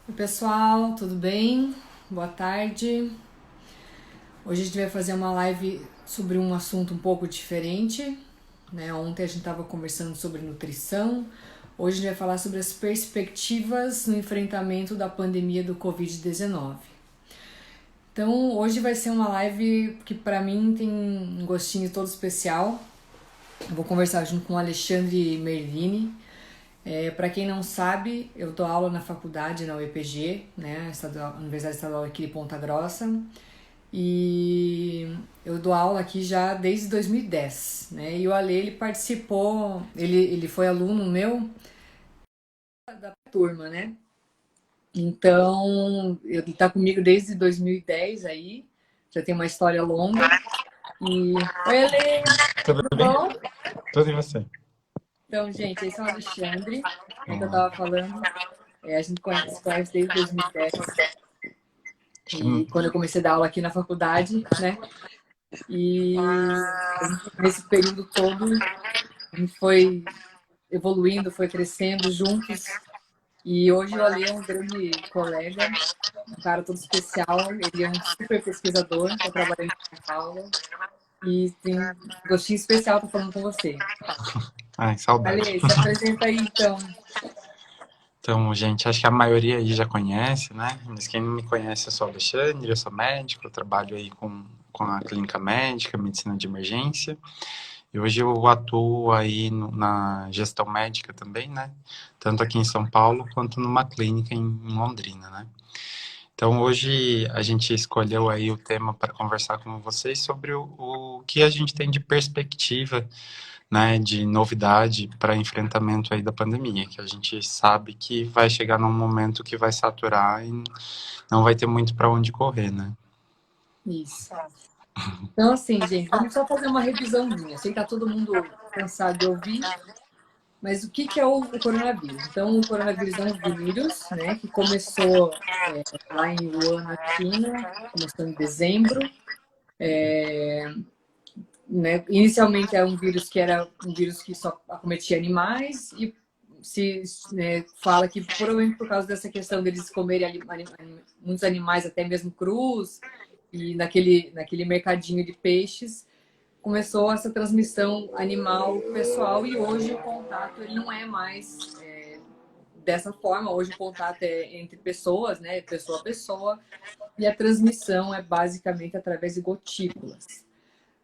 Oi, pessoal, tudo bem? Boa tarde. Hoje a gente vai fazer uma live sobre um assunto um pouco diferente, né? Ontem a gente estava conversando sobre nutrição. Hoje a gente vai falar sobre as perspectivas no enfrentamento da pandemia do Covid-19. Então, hoje vai ser uma live que para mim tem um gostinho todo especial. Eu vou conversar junto com o Alexandre Merlini. Para quem não sabe, eu dou aula na faculdade, na UEPG, né, Universidade Estadual aqui de Ponta Grossa, e eu dou aula aqui já desde 2010, né, e o Ale, ele participou, ele foi aluno meu da turma, né, então ele tá comigo desde 2010 aí, já tem uma história longa, e... Oi, Ale, Tudo tudo bem? bom? Tudo e você? Então, gente, esse é o Alexandre, né, que eu Olá. tava falando, a gente se conhece desde 2010, Acho que e quando eu comecei a dar aula aqui na faculdade, né? E nesse período todo a gente foi evoluindo, foi crescendo juntos. E hoje o Ale é um grande colega, um cara todo especial. Ele é um super pesquisador, está trabalhando em São Paulo. E tem um gostinho especial estar falando com você. Ai, saudade. Ale, se apresenta aí então. Então, gente, acho que a maioria aí já conhece, né? Mas quem não me conhece, eu sou o Alexandre, eu sou médico, eu trabalho aí com a clínica médica, medicina de emergência. E hoje eu atuo aí na gestão médica também, né? Tanto aqui em São Paulo quanto numa clínica em Londrina, né? Então, hoje a gente escolheu aí o tema para conversar com vocês sobre o que a gente tem de perspectiva, né, de novidade para enfrentamento aí da pandemia, que a gente sabe que vai chegar num momento que vai saturar e não vai ter muito para onde correr, né? Isso. Então, assim, gente, vamos só fazer uma revisãozinha. Sei que tá todo mundo cansado de ouvir, mas o que que é o coronavírus? Então, o coronavírus é um vírus, né, que começou lá em Wuhan, na China, começou em dezembro, né? Inicialmente era um vírus que só acometia animais e se né, fala que provavelmente por causa dessa questão deles comerem muitos animais, até mesmo crus, e naquele mercadinho de peixes, começou essa transmissão animal pessoal e hoje o contato ele não é mais dessa forma. Hoje o contato é entre pessoas, né, pessoa a pessoa, e a transmissão é basicamente através de gotículas.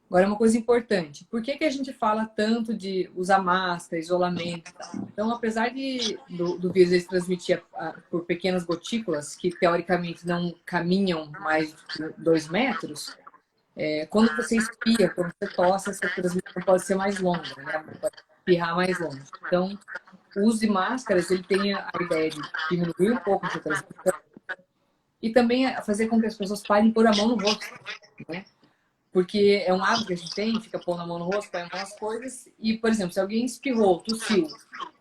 Agora, uma coisa importante, por que a gente fala tanto de usar máscara, isolamento e tal? Então, apesar do vírus ele se transmitir por pequenas gotículas, que teoricamente não caminham mais de 2 metros, quando você espirra, quando você tosse, essa transmissão pode ser mais longa, né? Pode espirrar mais longe. Então, o uso de máscaras, ele tem a ideia de diminuir um pouco essa transmissão e também fazer com que as pessoas parem de pôr a mão no rosto, né? Porque é um hábito que a gente tem, fica pondo a mão no rosto, põe a mão nas coisas, e, por exemplo, se alguém espirrou, tossiu,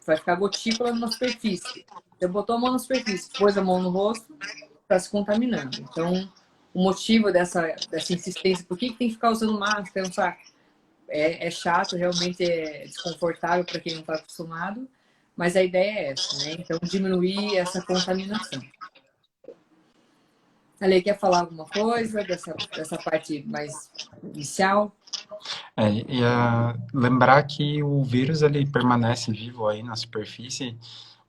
vai ficar gotícula na superfície. Você botou a mão na superfície, pôs a mão no rosto, está se contaminando. Então, o motivo dessa insistência, por que tem que ficar usando máscara, não sabe? É chato, realmente é desconfortável para quem não está acostumado, mas a ideia é essa, né? Então, diminuir essa contaminação. Ale, quer falar alguma coisa dessa parte mais inicial? Lembrar que o vírus ele permanece vivo aí na superfície.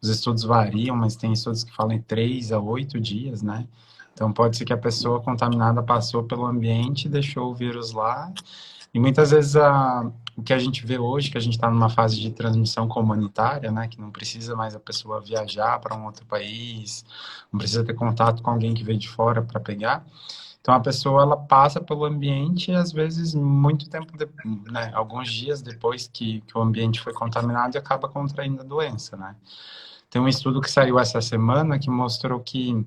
Os estudos variam, mas tem estudos que falam em 3 a 8 dias, né? Então pode ser que a pessoa contaminada passou pelo ambiente e deixou o vírus lá. E muitas vezes o que a gente vê hoje, que a gente está numa fase de transmissão comunitária, né? Que não precisa mais a pessoa viajar para um outro país, não precisa ter contato com alguém que veio de fora para pegar. Então a pessoa ela passa pelo ambiente e às vezes muito tempo, né, alguns dias depois que o ambiente foi contaminado e acaba contraindo a doença, né? Tem um estudo que saiu essa semana que mostrou que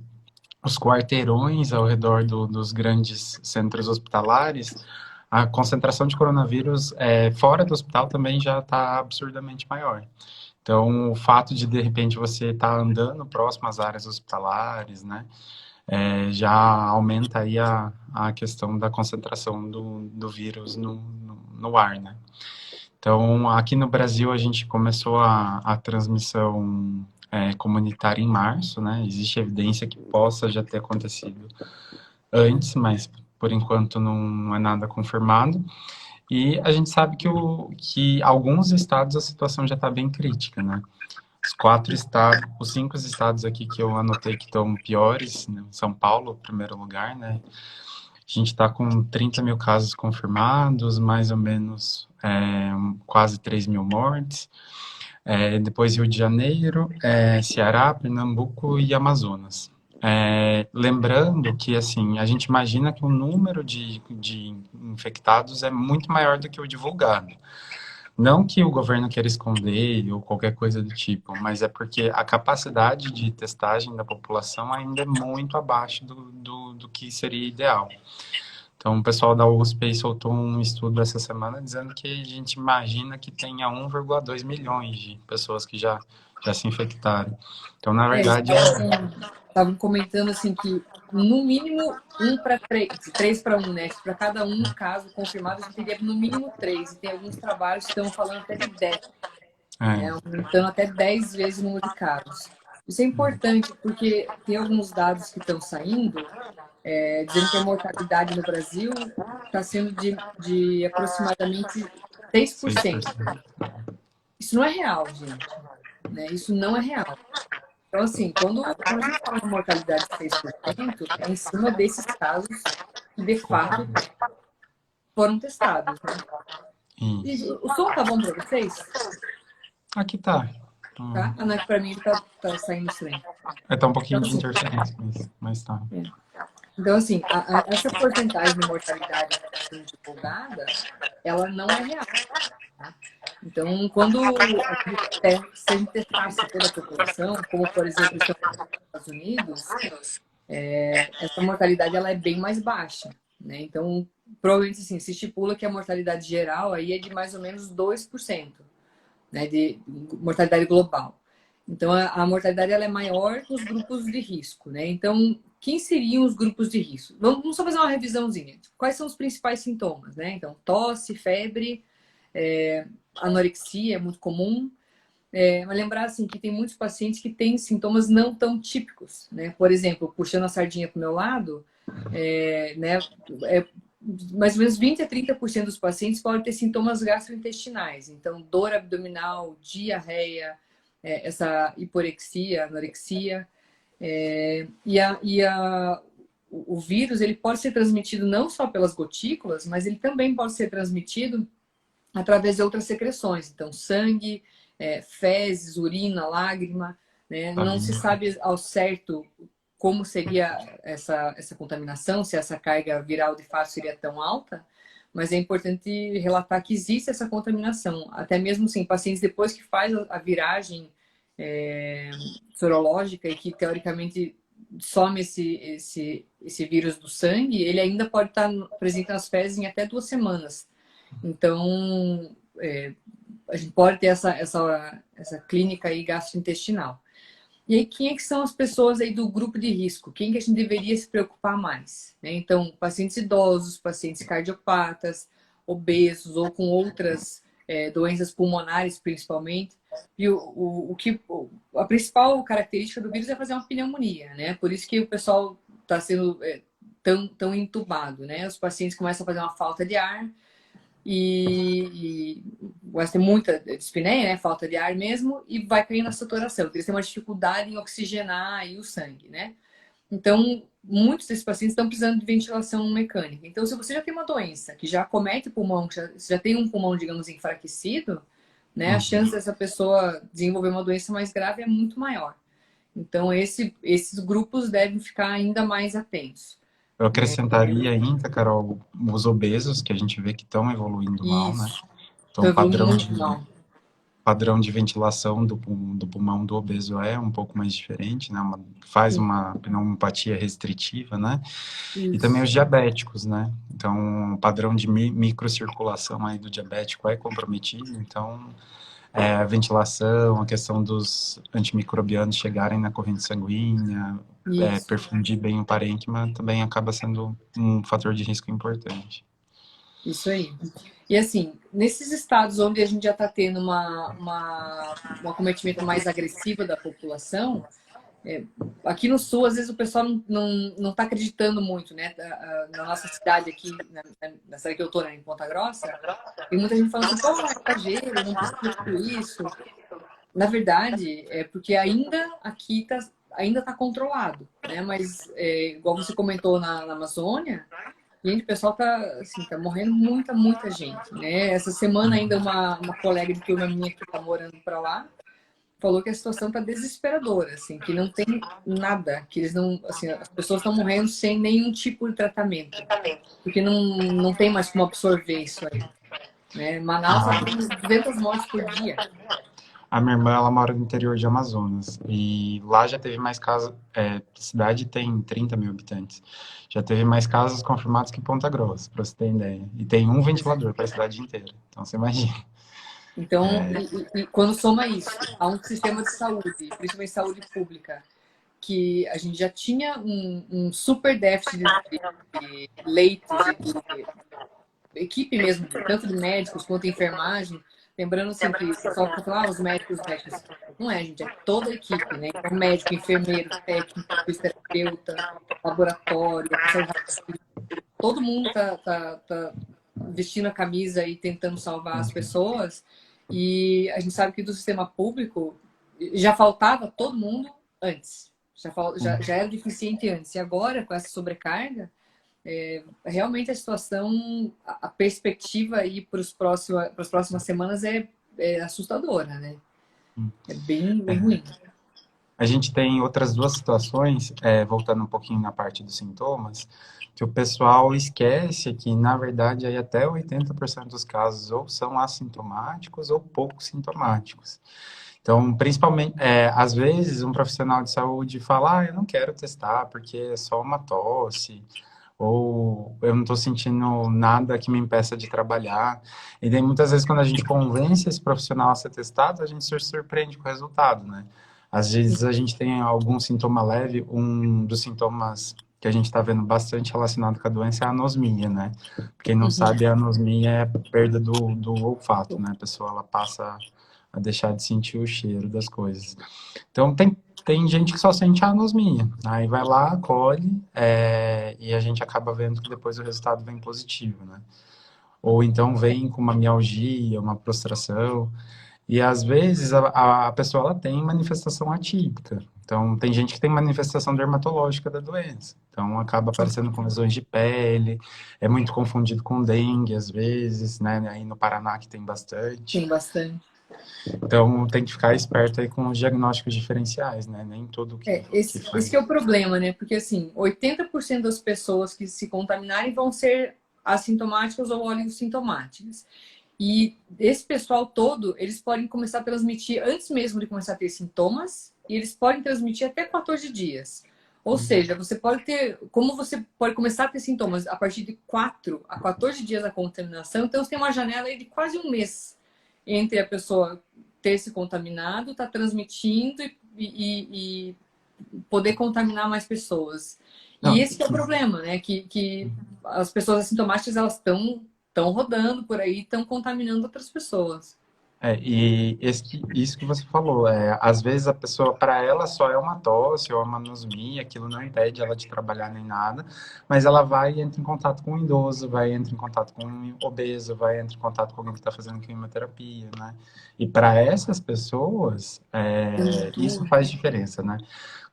os quarteirões ao redor dos grandes centros hospitalares, a concentração de coronavírus fora do hospital também já está absurdamente maior. Então, o fato de repente, você estar tá andando próximo às áreas hospitalares, né, já aumenta aí a questão da concentração do vírus no ar, né? Então, aqui no Brasil, a gente começou a transmissão comunitária em março, né? Existe evidência que possa já ter acontecido antes, mas por enquanto não é nada confirmado. E a gente sabe que alguns estados a situação já está bem crítica, né? Os 5 estados aqui que eu anotei que estão piores, né? São Paulo, em primeiro lugar, né? A gente está com 30 mil casos confirmados, mais ou menos quase 3 mil mortes. Depois Rio de Janeiro, Ceará, Pernambuco e Amazonas. Lembrando que, assim, a gente imagina que o número de infectados é muito maior do que o divulgado. Não que o governo queira esconder ou qualquer coisa do tipo, mas é porque a capacidade de testagem da população ainda é muito abaixo do que seria ideal. Então, o pessoal da USP aí soltou um estudo essa semana dizendo que a gente imagina que tenha 1,2 milhões de pessoas que já se infectaram. Então, na verdade, Estavam comentando assim que no mínimo 1 para 3, 3 para 1, né? Para cada caso confirmado, a gente teria no mínimo 3. E tem alguns trabalhos que estão falando até de 10, né? Aumentando até 10 vezes o número de casos. Isso é importante porque tem alguns dados que estão saindo dizendo que a mortalidade no Brasil está sendo de aproximadamente 6%. 6%. Isso não é real, gente. Né? Isso não é real. Então, assim, quando a gente fala de mortalidade de 6%, é em cima desses casos que, de fato, foram testados. Né? E o som tá bom para vocês? Aqui tá. Tá? Aqui para mim ele tá saindo estranho. Tá um pouquinho Então, de assim, interferência, mas tá. Então, assim, essa porcentagem de mortalidade divulgada, ela não é real. Tá? Então, quando se a gente testasse toda a população, como, por exemplo, nos Estados Unidos, essa mortalidade ela é bem mais baixa. Né? Então, provavelmente, assim, se estipula que a mortalidade geral aí é de mais ou menos 2%, né, de mortalidade global. Então, a mortalidade ela é maior nos grupos de risco. Né? Então, quem seriam os grupos de risco? Vamos só fazer uma revisãozinha. Quais são os principais sintomas? Né? Então, tosse, febre, anorexia é muito comum. Mas lembrar assim, que tem muitos pacientes que têm sintomas não tão típicos. Né? Por exemplo, puxando a sardinha para o meu lado, né, mais ou menos 20 a 30% dos pacientes podem ter sintomas gastrointestinais. Então, dor abdominal, diarreia, essa hiporexia, anorexia. O vírus ele pode ser transmitido não só pelas gotículas, mas ele também pode ser transmitido através de outras secreções. Então, sangue, fezes, urina, lágrima. Né? Não se sabe ao certo como seria essa contaminação, se essa carga viral de fato seria tão alta, mas é importante relatar que existe essa contaminação. Até mesmo assim, pacientes depois que faz a viragem sorológica e que teoricamente some esse vírus do sangue, ele ainda pode estar presente nas fezes em até 2 semanas. Então, a gente pode ter essa clínica aí gastrointestinal. E aí, quem é que são as pessoas aí do grupo de risco? Quem que a gente deveria se preocupar mais? Né? Então, pacientes idosos, pacientes cardiopatas, obesos ou com outras doenças pulmonares, principalmente. E a principal característica do vírus é fazer uma pneumonia, né? Por isso que o pessoal está sendo tão entubado, né? Os pacientes começam a fazer uma falta de ar, e vai ter muita dispneia, né? Falta de ar mesmo, e vai cair na saturação. Eles têm uma dificuldade em oxigenar aí o sangue, né? Então, muitos desses pacientes estão precisando de ventilação mecânica. Então, se você já tem uma doença que já acomete o pulmão, que já tem um pulmão, digamos, enfraquecido, né? A chance dessa pessoa desenvolver uma doença mais grave é muito maior. Então, esses grupos devem ficar ainda mais atentos. Eu acrescentaria ainda, Carol, os obesos, que a gente vê que estão evoluindo mal, né? Então, padrão de ventilação do pulmão do obeso é um pouco mais diferente, né? Faz uma pneumopatia restritiva, né? Isso. E também os diabéticos, né? Então, o padrão de microcirculação aí do diabético é comprometido, então a ventilação, a questão dos antimicrobianos chegarem na corrente sanguínea, perfundir bem o parênquima também acaba sendo um fator de risco importante. Isso aí. E assim, nesses estados onde a gente já está tendo um acometimento mais agressivo da população, aqui no sul, às vezes o pessoal não tá acreditando muito, né? Na nossa cidade aqui, na cidade que eu tô, né, em Ponta Grossa, tem muita gente falando assim, pô, é exagero, não precisa tudo isso. Na verdade, é porque ainda tá controlado, né? Mas, igual você comentou na Amazônia, gente, o pessoal assim, tá morrendo muita gente, né? Essa semana ainda uma colega de turma minha que tá morando para lá falou que a situação tá desesperadora, assim, que não tem nada, que eles não, assim, as pessoas estão morrendo sem nenhum tipo de tratamento, porque não tem mais como absorver isso aí, né? Manaus tá tendo 200 mortes por dia. A minha irmã, ela mora no interior de Amazonas e lá já teve mais casos. A cidade tem 30 mil habitantes. Já teve mais casos confirmados que Ponta Grossa, para você ter ideia. E tem um ventilador para a cidade inteira. Então você imagina. Então, e quando soma isso a um sistema de saúde, principalmente saúde pública, que a gente já tinha um super déficit de leitos e de equipe mesmo, tanto de médicos quanto de enfermagem. Lembrando assim que só para falar os médicos. Não é, gente, é toda a equipe, né? Então, médico, enfermeiro, técnico, fisioterapeuta, laboratório, pessoal de raio-x, todo mundo tá vestindo a camisa e tentando salvar as pessoas. E a gente sabe que do sistema público já faltava todo mundo antes. Já era deficiente antes. E agora, com essa sobrecarga, realmente a situação, a perspectiva aí para as próximas semanas é assustadora, né? É bem ruim. A gente tem outras duas situações, voltando um pouquinho na parte dos sintomas, que o pessoal esquece que, na verdade, aí até 80% dos casos ou são assintomáticos ou pouco sintomáticos. Então, principalmente, às vezes, um profissional de saúde fala, eu não quero testar porque é só uma tosse, ou eu não estou sentindo nada que me impeça de trabalhar. E daí, muitas vezes, quando a gente convence esse profissional a ser testado, a gente se surpreende com o resultado, né? Às vezes a gente tem algum sintoma leve, um dos sintomas que a gente está vendo bastante relacionado com a doença é a anosmia, né? Quem não sabe, a anosmia é a perda do olfato, né? A pessoa, ela passa a deixar de sentir o cheiro das coisas. Então, tem gente que só sente a anosmia. Aí vai lá, colhe, e a gente acaba vendo que depois o resultado vem positivo, né? Ou então vem com uma mialgia, uma prostração. E às vezes a pessoa ela tem manifestação atípica. Então, tem gente que tem manifestação dermatológica da doença. Então, acaba aparecendo com lesões de pele, é muito confundido com dengue, às vezes, né? Aí no Paraná que tem bastante. Tem bastante. Então, tem que ficar esperto aí com os diagnósticos diferenciais, né? Nem tudo que Esse que é o problema, né? Porque, assim, 80% das pessoas que se contaminarem vão ser assintomáticas ou oligossintomáticas. E esse pessoal todo, eles podem começar a transmitir antes mesmo de começar a ter sintomas, e eles podem transmitir até 14 dias. Ou seja, como você pode começar a ter sintomas a partir de 4 a 14 dias da contaminação, então você tem uma janela aí de quase um mês entre a pessoa ter se contaminado, estar transmitindo e poder contaminar mais pessoas. E Não, esse que é o problema, né? Que as pessoas assintomáticas, elas estão rodando por aí, estão contaminando outras pessoas. e isso que você falou, às vezes a pessoa, para ela, só é uma tosse ou uma anosmia, aquilo não impede ela de trabalhar nem nada, mas ela vai e entra em contato com um idoso, vai entrar em contato com um obeso, vai entrar em contato com alguém que está fazendo quimioterapia, né? E para essas pessoas, isso faz diferença, né?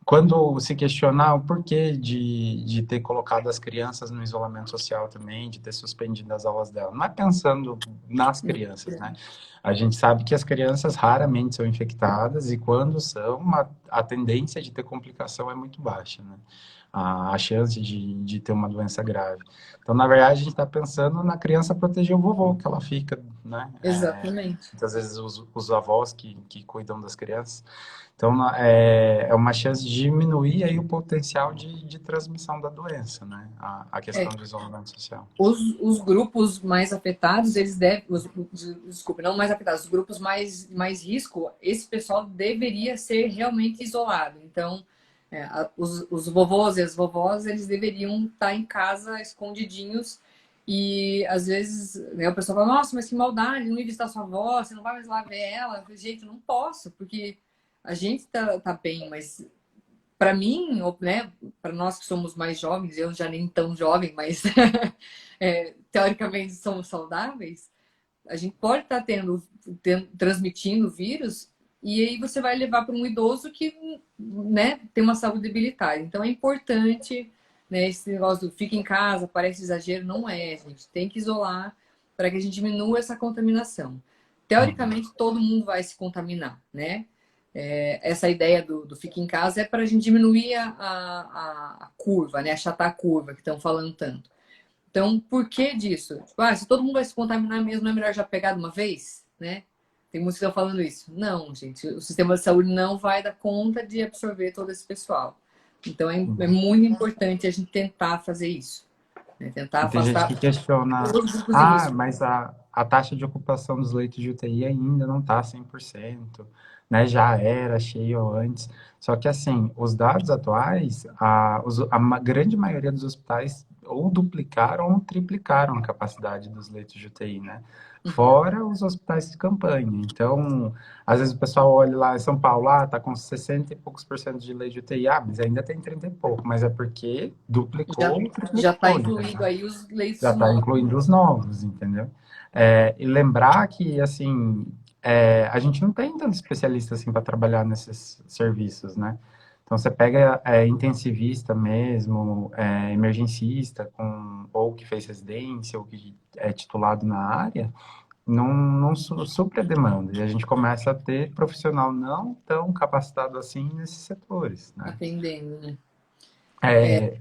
Quando se questionar o porquê de ter colocado as crianças no isolamento social também, de ter suspendido as aulas dela, não é pensando nas crianças, né? A gente sabe que as crianças raramente são infectadas e quando são, a tendência de ter complicação é muito baixa, né? A chance de ter uma doença grave. Então, na verdade, a gente está pensando na criança proteger o vovô, que ela fica, né? Exatamente. Muitas vezes os avós que cuidam das crianças. Então, é uma chance de diminuir aí o potencial de transmissão da doença, né? A questão do isolamento social. Os grupos mais afetados, eles devem. Desculpe, não mais afetados, os grupos mais risco, esse pessoal deveria ser realmente isolado. Então, os vovôs e as vovós, eles deveriam estar em casa escondidinhos E às vezes, né, o pessoal fala, nossa, mas que maldade, não ir visitar sua avó, você não vai mais lá ver ela. Eu falei, gente, não posso, porque a gente tá bem, mas para mim, ou, né, para nós que somos mais jovens, eu já nem tão jovem, mas teoricamente somos saudáveis, a gente pode estar transmitindo o vírus e aí você vai levar para um idoso que, né, tem uma saúde debilitada. Então é importante, né, esse negócio do fica em casa, parece exagero, não é, gente. Tem que isolar para que a gente diminua essa contaminação. Uhum. Teoricamente, todo mundo vai se contaminar, né? Essa ideia do fica em casa é para a gente diminuir a curva, né? Achatar a curva que estão falando tanto. Então, por que disso? Tipo, se todo mundo vai se contaminar mesmo, não é melhor já pegar de uma vez, né? Tem muitos que estão falando isso. Não, gente, o sistema de saúde não vai dar conta de absorver todo esse pessoal. Então, é Uhum. muito importante a gente tentar fazer isso, né? Tentar E tem gente afastar que questiona, todos os grupos de risco. mas a taxa de ocupação dos leitos de UTI ainda não está 100%, né? Já era cheio antes. Só que, assim, os dados atuais, grande maioria dos hospitais ou duplicaram ou triplicaram a capacidade dos leitos de UTI, né? Uhum. Fora os hospitais de campanha. Então, às vezes o pessoal olha lá em São Paulo, tá com 60 e poucos por cento de leito de UTI, mas ainda tem 30 e pouco, mas é porque duplicou Já ou já está triplicou, incluído entendeu? aí os Já leitos está novos. incluindo os novos, entendeu? E lembrar que, assim, a gente não tem tanto especialista assim para trabalhar nesses serviços, né? Então, você pega intensivista mesmo, emergencista, ou que fez residência, ou que é titulado na área, não supre a demanda. E a gente começa a ter profissional não tão capacitado assim nesses setores, né? Atendendo, né?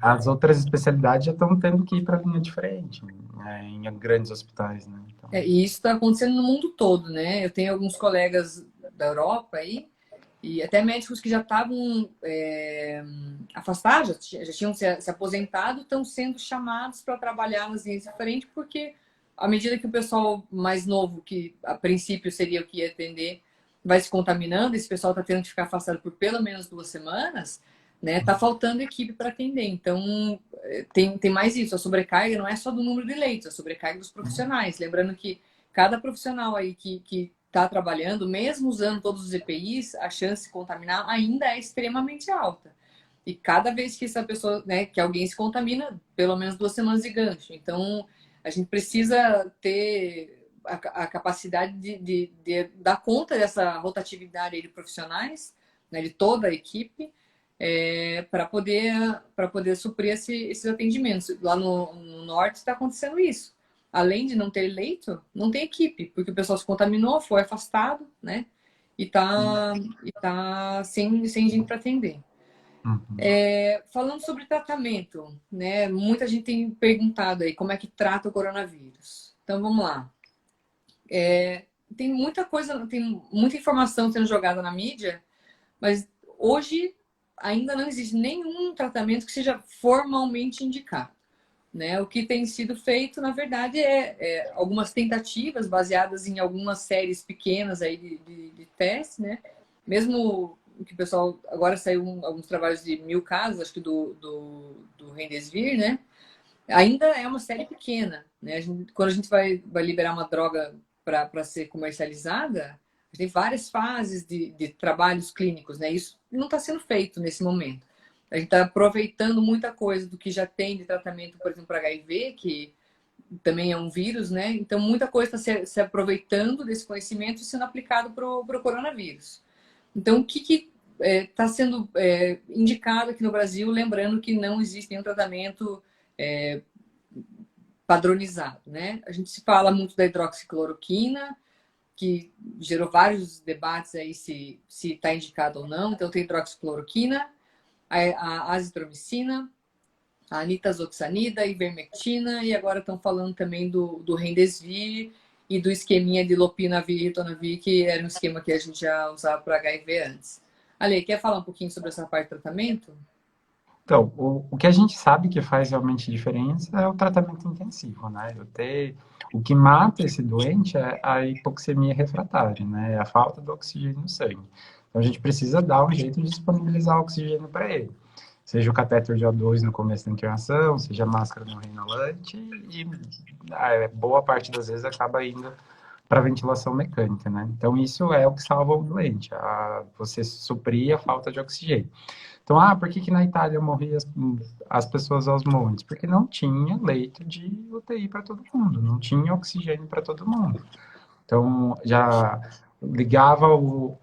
As outras especialidades já estão tendo que ir para a linha de frente, né, em grandes hospitais, né? Então, E isso está acontecendo no mundo todo, né? Eu tenho alguns colegas da Europa aí, e até médicos que já estavam afastados, já tinham se aposentado, estão sendo chamados para trabalhar nas linhas de frente, porque à medida que o pessoal mais novo, que a princípio seria o que ia atender, vai se contaminando, esse pessoal está tendo que ficar afastado por pelo menos 2 semanas, né? Tá faltando equipe para atender. Então, tem mais isso. A sobrecarga não é só do número de leitos, a sobrecarga dos profissionais. Lembrando que cada profissional aí que está trabalhando, mesmo usando todos os EPIs, a chance de se contaminar ainda é extremamente alta. E cada vez que essa pessoa, né, que alguém se contamina, pelo menos 2 semanas de gancho. Então, a gente precisa ter a capacidade de dar conta dessa rotatividade aí de profissionais, né, de toda a equipe, para poder suprir esses atendimentos. Lá no norte está acontecendo isso. Além de não ter leito, não tem equipe, porque o pessoal se contaminou, foi afastado, né? E tá sem gente para atender. uhum. Falando sobre tratamento, né? Muita gente tem perguntado aí como é que trata o coronavírus. Então vamos lá. Tem muita coisa, tem muita informação sendo jogada na mídia, mas hoje ainda não existe nenhum tratamento que seja formalmente indicado. Né? O que tem sido feito, na verdade, algumas tentativas baseadas em algumas séries pequenas aí de teste, né? Mesmo que o pessoal agora saiu alguns trabalhos de 1.000 casos, acho que do Remdesivir, né? Ainda é uma série pequena, né? Quando a gente vai liberar uma droga para ser comercializada, a gente tem várias fases de trabalhos clínicos, né? Isso não está sendo feito nesse momento. A gente está aproveitando muita coisa do que já tem de tratamento, por exemplo, para HIV, que também é um vírus, né? Então, muita coisa está se aproveitando desse conhecimento e sendo aplicado para o coronavírus. Então, o que está sendo indicado aqui no Brasil, lembrando que não existe nenhum tratamento padronizado, né? A gente se fala muito da hidroxicloroquina, que gerou vários debates aí se está indicado ou não. Então, tem hidroxicloroquina, a azitromicina, a nitazoxanida, a ivermectina, e agora estão falando também do Remdesivir e do esqueminha de lopinavir e ritonavir, que era um esquema que a gente já usava para HIV antes. Ale, quer falar um pouquinho sobre essa parte de tratamento? Então, o que a gente sabe que faz realmente diferença é o tratamento intensivo, né? O que mata esse doente é a hipoxemia refratária, né? É a falta do oxigênio no sangue. Então, a gente precisa dar um jeito de disponibilizar oxigênio para ele. seja o catéter de O2 no começo da internação, seja a máscara no reinolante, e boa parte das vezes acaba indo para ventilação mecânica, né? Então, isso é o que salva o doente, você suprir a falta de oxigênio. Então, por que na Itália morriam as pessoas aos montes? Porque não tinha leito de UTI para todo mundo, não tinha oxigênio para todo mundo. Então, já ligava o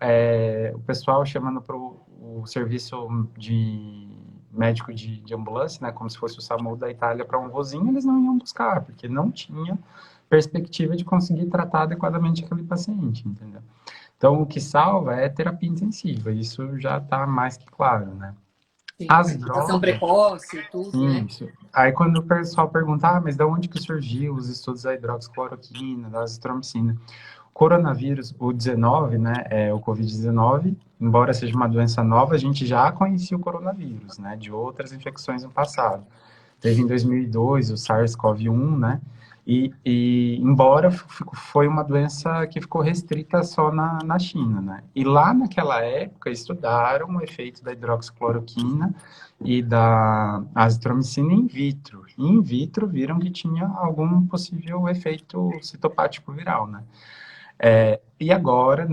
pessoal chamando para o serviço de médico de ambulância, né, como se fosse o SAMU da Itália, para um vozinho, eles não iam buscar, porque não tinha perspectiva de conseguir tratar adequadamente aquele paciente, entendeu? Então, o que salva é terapia intensiva, isso já está mais que claro, né? Sim, As ação drogas, precoce, tudo, né? isso. Aí quando o pessoal pergunta, mas de onde que surgiu os estudos da hidroxicloroquina, da azitromicina? Coronavírus, o 19, né, o Covid-19, embora seja uma doença nova, a gente já conhecia o coronavírus, né, de outras infecções no passado. Teve em 2002 o SARS-CoV-1, né, embora foi uma doença que ficou restrita só na China, né, e lá naquela época estudaram o efeito da hidroxicloroquina e da azitromicina in vitro. E in vitro viram que tinha algum possível efeito citopático viral, né. E agora,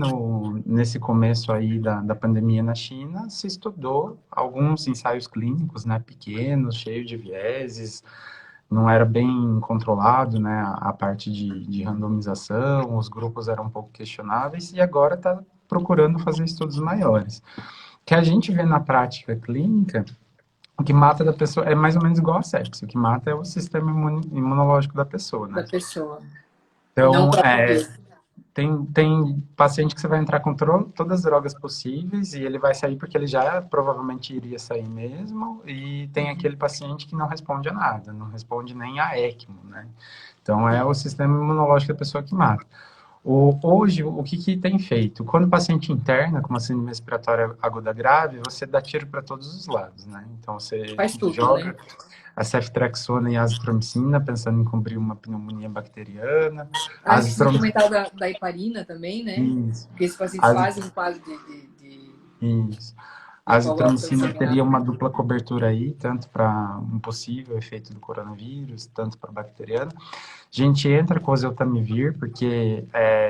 nesse começo aí da pandemia na China, se estudou alguns ensaios clínicos, né, pequenos, cheios de vieses, não era bem controlado, né, a parte de randomização, os grupos eram um pouco questionáveis, e agora está procurando fazer estudos maiores. O que a gente vê na prática clínica, o que mata da pessoa é mais ou menos igual a sepsis, o que mata é o sistema imunológico da pessoa, Da né? pessoa. E não o Então, próprio vírus. tem paciente que você vai entrar com todas as drogas possíveis e ele vai sair porque ele já provavelmente iria sair mesmo. E tem aquele paciente que não responde a nada, não responde nem a ECMO, né? Então é o sistema imunológico da pessoa que mata. Hoje, o que tem feito? Quando o paciente interna com uma síndrome respiratória aguda grave, você dá tiro para todos os lados, né? Então você Faz tudo, né? joga a ceftriaxona e a azitromicina, pensando em cobrir uma pneumonia bacteriana. A Acho que você tinha azitromicina, comentado da heparina também, né? isso. Porque esses pacientes As, fazem um quadro isso. A de coagulação azitromicina teria sanguínea. uma dupla cobertura aí, tanto para um possível efeito do coronavírus, tanto para bacteriano. A gente entra com o oseltamivir, porque,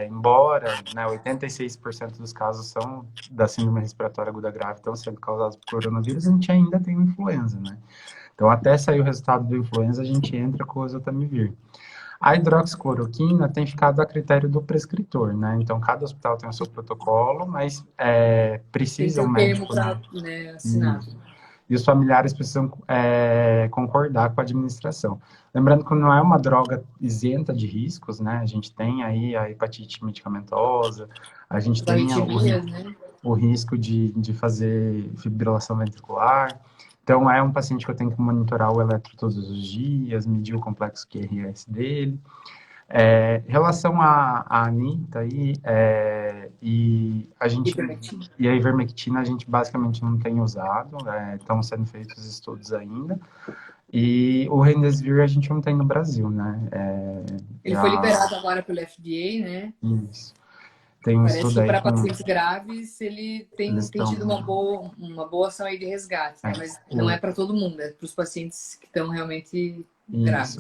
embora, né, 86% dos casos são da síndrome respiratória aguda grave estão sendo causados por coronavírus, a gente ainda tem o influenza, né? Então, até sair o resultado do influenza, a gente entra com o oseltamivir. A hidroxicloroquina tem ficado a critério do prescritor, né? Então, cada hospital tem o seu protocolo, mas Tem que precisa ter o um termo médico, né? para, né, assinado. E os familiares precisam concordar com a administração. Lembrando que não é uma droga isenta de riscos, né? A gente tem aí a hepatite medicamentosa, a gente As tem arritmias, né? o risco de fazer fibrilação ventricular. Então, é um paciente que eu tenho que monitorar o eletro todos os dias, medir o complexo QRS dele. Em relação à Anitta aí, Ivermectina. e a ivermectina a gente basicamente não tem usado, estão sendo feitos estudos ainda. E o Remdesivir a gente não tem no Brasil, né? Ele foi liberado agora pelo FDA, né? Isso. Tem um Parece estudo que aí para com pacientes graves ele eles tem estão tido uma boa ação aí de resgate, né? Mas não é para todo mundo, é para os pacientes que estão realmente isso. graves.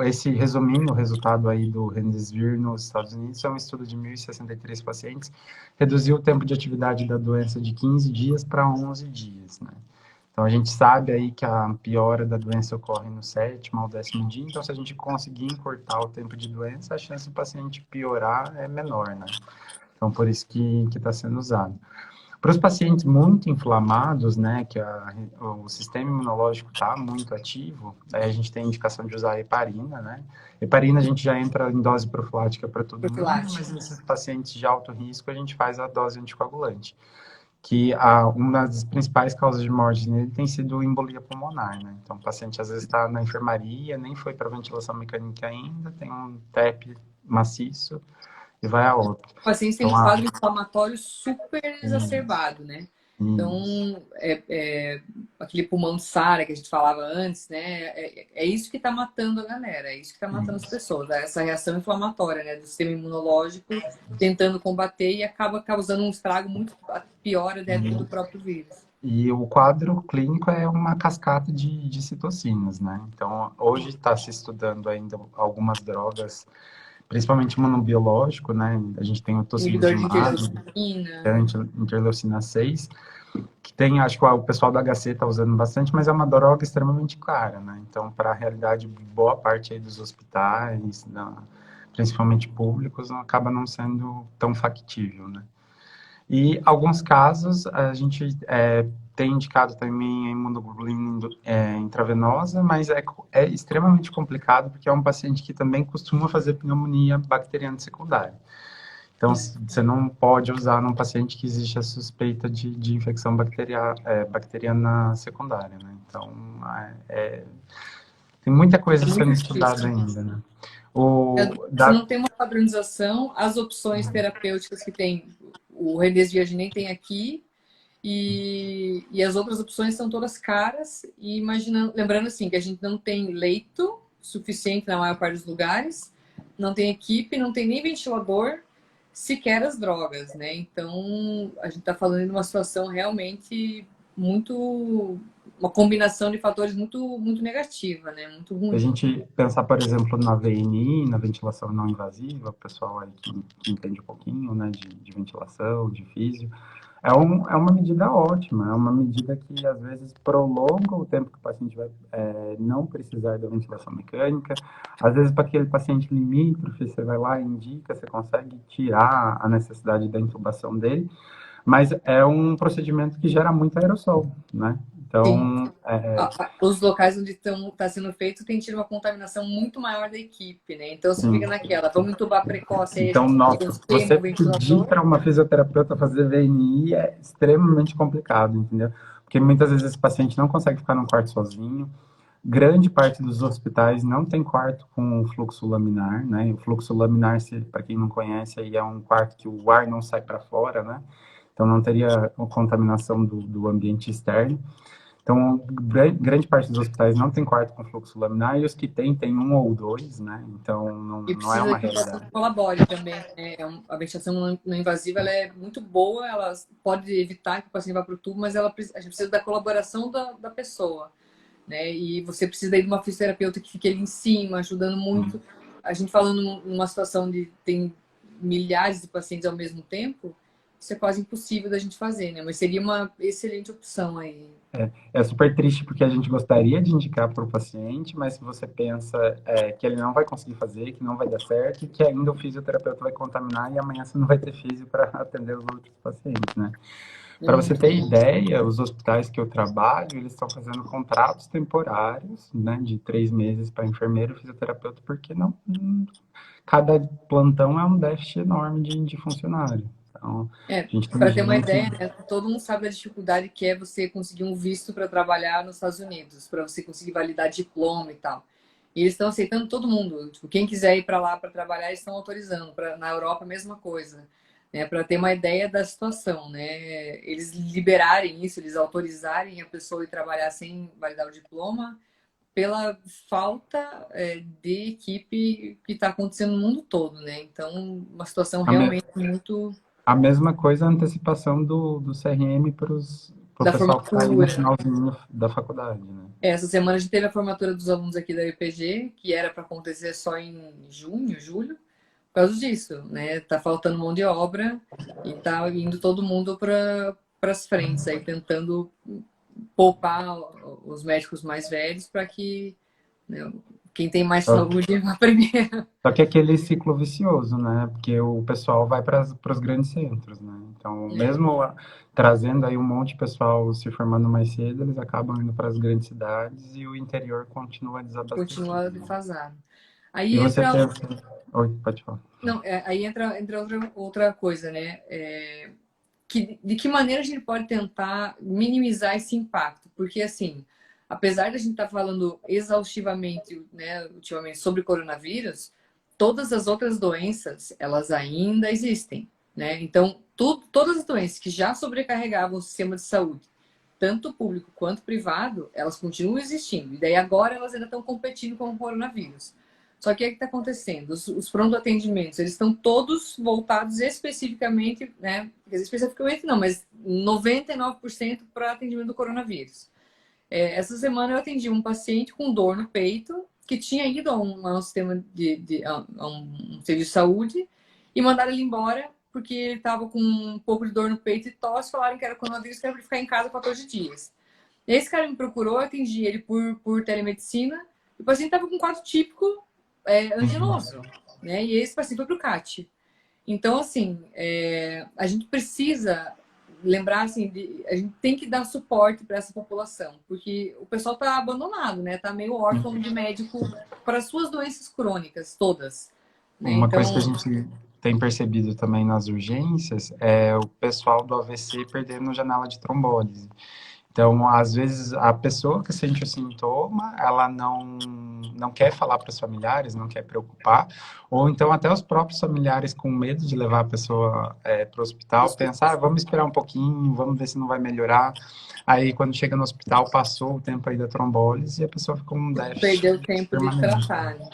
Esse resumindo o resultado aí do Remdesivir nos Estados Unidos, é um estudo de 1.063 pacientes, reduziu o tempo de atividade da doença de 15 dias para 11 dias, né? Então, a gente sabe aí que a piora da doença ocorre no 7º ao 10º dia, então se a gente conseguir encurtar o tempo de doença, a chance do paciente piorar é menor, né? Então, por isso que está sendo usado. Para os pacientes muito inflamados, né, que o sistema imunológico está muito ativo, aí a gente tem indicação de usar heparina, né? Heparina a gente já entra em dose profilática para todo mundo, mas Profilático. nesses pacientes de alto risco a gente faz a dose anticoagulante, que uma das principais causas de morte nele tem sido embolia pulmonar, né? Então o paciente às vezes está na enfermaria, nem foi para ventilação mecânica ainda, tem um TEP maciço e vai a óbito. O paciente tem Então, um quadro inflamatório super isso, exacerbado, né? isso. Então, aquele pulmão de Sara que a gente falava antes, né? É isso que está matando a galera, é isso que está matando as Isso, pessoas, essa reação inflamatória, né? Do sistema imunológico tentando combater e acaba causando um estrago muito pior, né, do próprio vírus. E o quadro clínico é uma cascata de citocinas, né? Então, hoje está se estudando ainda algumas drogas, principalmente imunobiológico, né? A gente tem o Inibidor de tocilizumab, interleucina. a interleucina 6, que tem, acho que o pessoal da HC está usando bastante, mas é uma droga extremamente cara, né? Então, para a realidade, boa parte aí dos hospitais, principalmente públicos, não acaba não sendo tão factível, né? E alguns casos a gente tem indicado também a imunoglobulina intravenosa, mas é extremamente complicado porque é um paciente que também costuma fazer pneumonia bacteriana secundária. Então, você não pode usar num paciente que existe a suspeita de infecção bacteriana secundária, né? Então, tem muita coisa É sendo muito estudada difícil. ainda, né? Você não tem uma padronização, as opções terapêuticas que tem, o Remdesivir a gente nem tem aqui, e as outras opções são todas caras, e imaginando, lembrando assim, que a gente não tem leito suficiente na maior parte dos lugares, não tem equipe, não tem nem ventilador, sequer as drogas, né? Então, a gente está falando de uma situação realmente muito, uma combinação de fatores muito negativa, né? Muito Se a ruim. gente pensar, por exemplo, na VNI, na ventilação não invasiva, o pessoal aí que entende um pouquinho, né, de ventilação, de físio, é uma medida ótima, é uma medida que às vezes prolonga o tempo que o paciente vai não precisar da ventilação mecânica. Às vezes, para aquele paciente limítrofe, você vai lá e indica, você consegue tirar a necessidade da intubação dele, mas é um procedimento que gera muito aerossol, né? Sim. Então, Os locais onde está sendo feito tem tido uma contaminação muito maior da equipe, né? Então você fica sim. naquela, vamos entubar precoce, aí a Então, gente tem nossa, uns você termos, pedir ventilador. para uma fisioterapeuta fazer VNI é extremamente complicado, entendeu? Porque muitas vezes esse paciente não consegue ficar num quarto sozinho. Grande parte dos hospitais não tem quarto com fluxo laminar, né? O fluxo laminar, para quem não conhece, aí é um quarto que o ar não sai para fora, né? Então não teria contaminação do ambiente externo. Então, grande parte dos hospitais não tem quarto com fluxo laminar e os que tem um ou dois, né? Então, E não é precisa uma que o paciente realidade. colabore também, né? A ventilação não invasiva ela é muito boa, ela pode evitar que o paciente vá para o tubo, mas a gente precisa da colaboração da pessoa, né? E você precisa aí de uma fisioterapeuta que fique ali em cima, ajudando muito. A gente falando numa situação de tem milhares de pacientes ao mesmo tempo, isso é quase impossível da gente fazer, né? Mas seria uma excelente opção aí. É super triste porque a gente gostaria de indicar para o paciente, mas se você pensa que ele não vai conseguir fazer, que não vai dar certo, e que ainda o fisioterapeuta vai contaminar e amanhã você não vai ter físio para atender os outros pacientes, né? Para você ter ideia, os hospitais que eu trabalho, eles estão fazendo contratos temporários, né, de 3 meses para enfermeiro e fisioterapeuta, porque cada plantão é um déficit enorme de funcionário. Então, a gente Para ter uma imagina que ideia, né, todo mundo sabe da dificuldade que é você conseguir um visto para trabalhar nos Estados Unidos, para você conseguir validar diploma e tal. E eles estão aceitando todo mundo. Tipo, quem quiser ir para lá para trabalhar, eles estão autorizando. Na Europa, a mesma coisa. Né, para ter uma ideia da situação, né? Eles liberarem isso, eles autorizarem a pessoa ir trabalhar sem validar o diploma pela falta de equipe que está acontecendo no mundo todo, né? Então, uma situação a, me- realmente muito a mesma coisa a antecipação do CRM para o da pessoal que está aí no formatura. finalzinho da faculdade, né? Essa semana a gente teve a formatura dos alunos aqui da UPG, que era para acontecer só em junho, julho, por causa disso, né? Tá faltando mão de obra e tá indo todo mundo para as frentes aí, tentando poupar os médicos mais velhos para que, né, quem tem mais Só, saúde vá primeiro. só que é aquele ciclo vicioso, né? Porque o pessoal vai para os grandes centros, né? Então, mesmo trazendo aí um monte de pessoal se formando mais cedo, eles acabam indo para as grandes cidades e o interior continua desabastecido, Continua né? defasado. E Aí você entra, pensa... Oi, pode falar. não, aí entra outra coisa, né? De que maneira a gente pode tentar minimizar esse impacto? Porque, assim, apesar de a gente estar falando exaustivamente, né, ultimamente sobre coronavírus, todas as outras doenças, elas ainda existem, né? Então, todas as doenças que já sobrecarregavam o sistema de saúde, tanto público quanto privado, elas continuam existindo. E daí agora elas ainda estão competindo com o coronavírus. Só que o que está acontecendo? Os pronto atendimentos, eles estão todos voltados especificamente, né? Especificamente não, mas 99% para atendimento do coronavírus. Essa semana eu atendi um paciente com dor no peito que tinha ido a um sistema a um centro de saúde e mandaram ele embora porque ele estava com um pouco de dor no peito e tosse, falaram que era coronavírus, que era para ficar em casa 14 dias. Esse cara me procurou, eu atendi ele por telemedicina, e o paciente estava com um quadro típico anginoso, né? E esse paciente foi para o CAT. Então, assim, a gente precisa lembrar, assim, a gente tem que dar suporte para essa população, porque o pessoal está abandonado, né? Está meio órfão de médico para as suas doenças crônicas, todas. Né? Uma Então, coisa que a gente tem percebido também nas urgências é o pessoal do AVC perdendo janela de trombólise. Então, às vezes, a pessoa que sente o sintoma, ela não quer falar para os familiares, não quer preocupar, ou então até os próprios familiares com medo de levar a pessoa para o hospital, pensar, vamos esperar um pouquinho, vamos ver se não vai melhorar. Aí, quando chega no hospital, passou o tempo aí da trombólise e a pessoa ficou com um perdeu déficit o tempo de permanente. tratar. Né?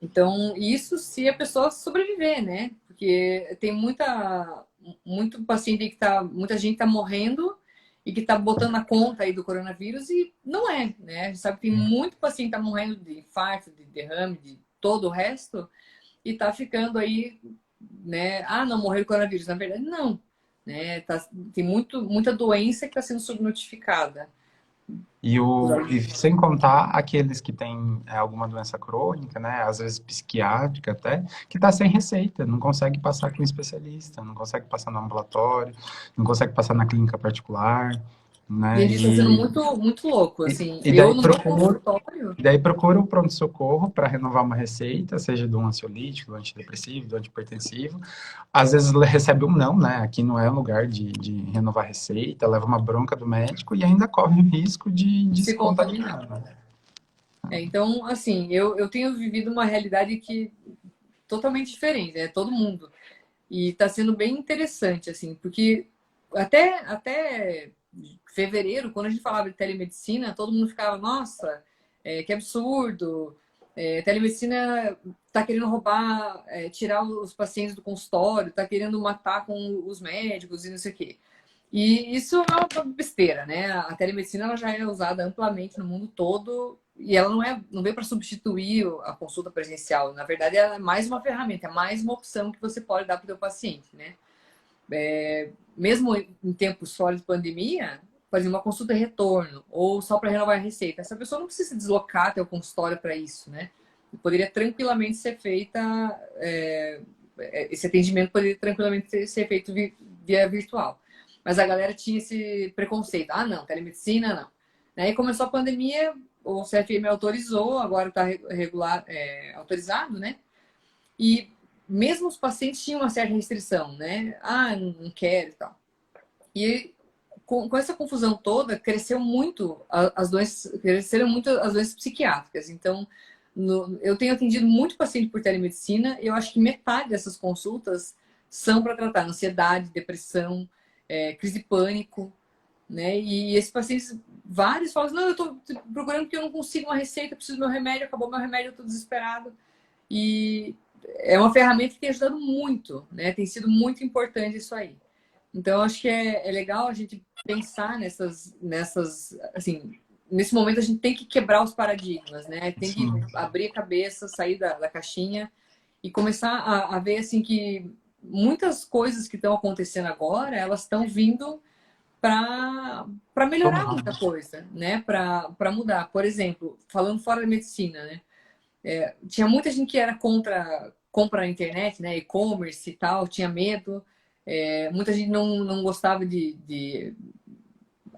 Então, isso se a pessoa sobreviver, né? Porque tem muito paciente que muita gente está morrendo e que está botando a conta aí do coronavírus e não é, né? A gente sabe que tem muito paciente que está morrendo de infarto, de derrame, de todo o resto e está ficando aí, né? Ah, não morreu do coronavírus. Na verdade, não. Né? Tem muita doença que está sendo subnotificada. E sem contar aqueles que têm alguma doença crônica, né, às vezes psiquiátrica até, que está sem receita, não consegue passar com um especialista, não consegue passar no ambulatório, não consegue passar na clínica particular, né, Gente, está sendo muito louco, e, assim. e Eu daí no meu procura, consultório, e daí procura o pronto-socorro para renovar uma receita, seja do ansiolítico, do antidepressivo, do antihipertensivo. Às vezes recebe um não, né? Aqui não é lugar de renovar receita, leva uma bronca do médico e ainda corre o risco de se se contaminar. contaminar, né? Então, assim, eu tenho vivido uma realidade que totalmente diferente, é todo mundo. E está sendo bem interessante, assim, porque até fevereiro, quando a gente falava de telemedicina, todo mundo ficava, nossa, que absurdo, telemedicina está querendo roubar, tirar os pacientes do consultório, está querendo matar com os médicos e não sei o quê. E isso é uma besteira, né? A telemedicina ela já é usada amplamente no mundo todo e ela não veio para substituir a consulta presencial. Na verdade, ela é mais uma ferramenta, é mais uma opção que você pode dar para o seu paciente, né? Mesmo em tempos fora de pandemia, fazer uma consulta de retorno ou só para renovar a receita. Essa pessoa não precisa se deslocar até o consultório para isso, né? Poderia tranquilamente ser feita, esse atendimento poderia tranquilamente ser feito via virtual. Mas a galera tinha esse preconceito. Ah, não, telemedicina não. Aí começou a pandemia, o CFM autorizou, agora está autorizado, né? E mesmo os pacientes tinham uma certa restrição, né? Ah, não quero e tal. E com essa confusão toda, cresceram muito as doenças psiquiátricas. Então, eu tenho atendido muito paciente por telemedicina e eu acho que metade dessas consultas são para tratar ansiedade, depressão, crise de pânico, né? E esses pacientes, vários falam, não, eu estou procurando porque eu não consigo uma receita, preciso do meu remédio, acabou meu remédio, eu estou desesperado. E é uma ferramenta que tem ajudado muito, né? Tem sido muito importante isso aí. Então, acho que é legal a gente pensar assim, nesse momento a gente tem que quebrar os paradigmas, né? Tem que Sim. abrir a cabeça, sair da caixinha e começar a ver, assim, que muitas coisas que estão acontecendo agora, elas estão vindo para melhorar Somar. muita coisa, né? Para mudar. Por exemplo, falando fora da medicina, né? Tinha muita gente que era contra compra na internet, né? E-commerce e tal, tinha medo. Muita gente não gostava de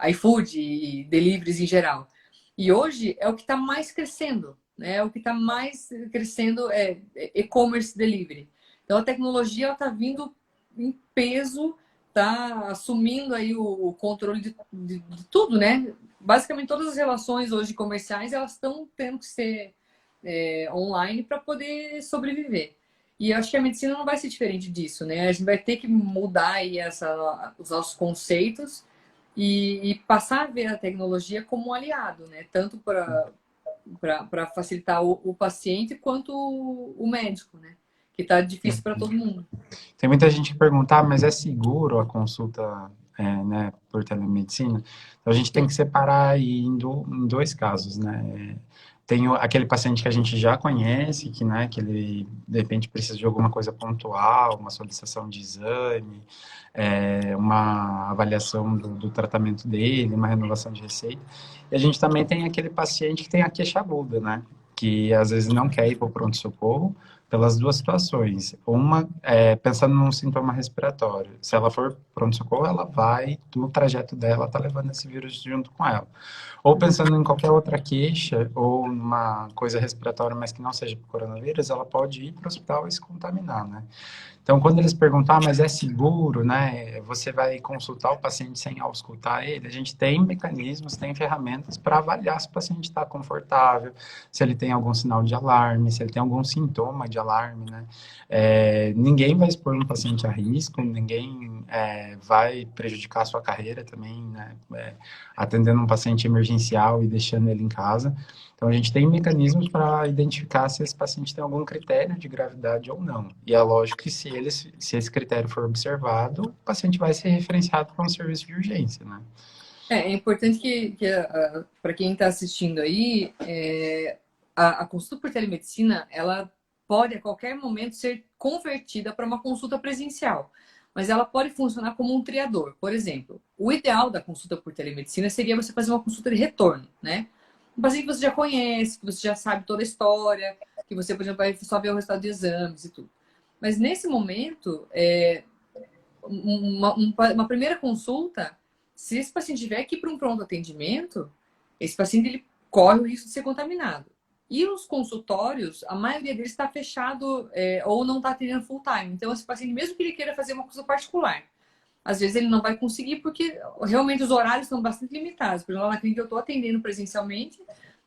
iFood e deliveries em geral. E hoje é o que está mais crescendo, né? O que está mais crescendo é e-commerce delivery. Então a tecnologia está vindo em peso, está assumindo aí o controle de tudo, né? Basicamente todas as relações hoje comerciais elas estão tendo que ser online para poder sobreviver. E eu acho que a medicina não vai ser diferente disso, né? A gente vai ter que mudar aí os nossos conceitos e passar a ver a tecnologia como um aliado, né? Tanto para para facilitar o paciente quanto o médico, né? Que está difícil para todo mundo. Tem muita gente que pergunta, ah, mas é seguro a consulta, né, por telemedicina? Então, a gente tem que separar aí em dois casos, né? Tem aquele paciente que a gente já conhece, que, né, que ele, de repente, precisa de alguma coisa pontual, uma solicitação de exame, uma avaliação do tratamento dele, uma renovação de receita. E a gente também tem aquele paciente que tem a queixa aguda, né? Que às vezes não quer ir para o pronto-socorro, pelas duas situações. Uma, pensando num sintoma respiratório. Se ela for pronto-socorro, ela vai, no trajeto dela, tá levando esse vírus junto com ela. Ou pensando em qualquer outra queixa, ou numa coisa respiratória, mas que não seja por coronavírus, ela pode ir para o hospital e se contaminar, né? Então, quando eles perguntam, mas é seguro, né? Você vai consultar o paciente sem auscultar ele? A gente tem mecanismos, tem ferramentas para avaliar se o paciente está confortável, se ele tem algum sinal de alarme, se ele tem algum sintoma de alarme, né? Ninguém vai expor um paciente a risco, ninguém vai prejudicar a sua carreira também, né? Atendendo um paciente emergencial e deixando ele em casa. Então, a gente tem mecanismos para identificar se esse paciente tem algum critério de gravidade ou não. E é lógico que se esse critério for observado, o paciente vai ser referenciado para um serviço de urgência, né? É importante que para quem está assistindo aí, a consulta por telemedicina, ela pode a qualquer momento ser convertida para uma consulta presencial. Mas ela pode funcionar como um triador. Por exemplo, o ideal da consulta por telemedicina seria você fazer uma consulta de retorno, né? Um paciente que você já conhece, que você já sabe toda a história, que você, por exemplo, vai só ver o resultado de exames e tudo. Mas nesse momento, uma primeira consulta, se esse paciente tiver que ir para um pronto atendimento, esse paciente ele corre o risco de ser contaminado. E os consultórios, a maioria deles está fechado ou não está atendendo full time. Então, esse paciente, mesmo que ele queira fazer uma consulta particular, às vezes ele não vai conseguir porque realmente os horários são bastante limitados. Por exemplo, lá na clínica eu estou atendendo presencialmente,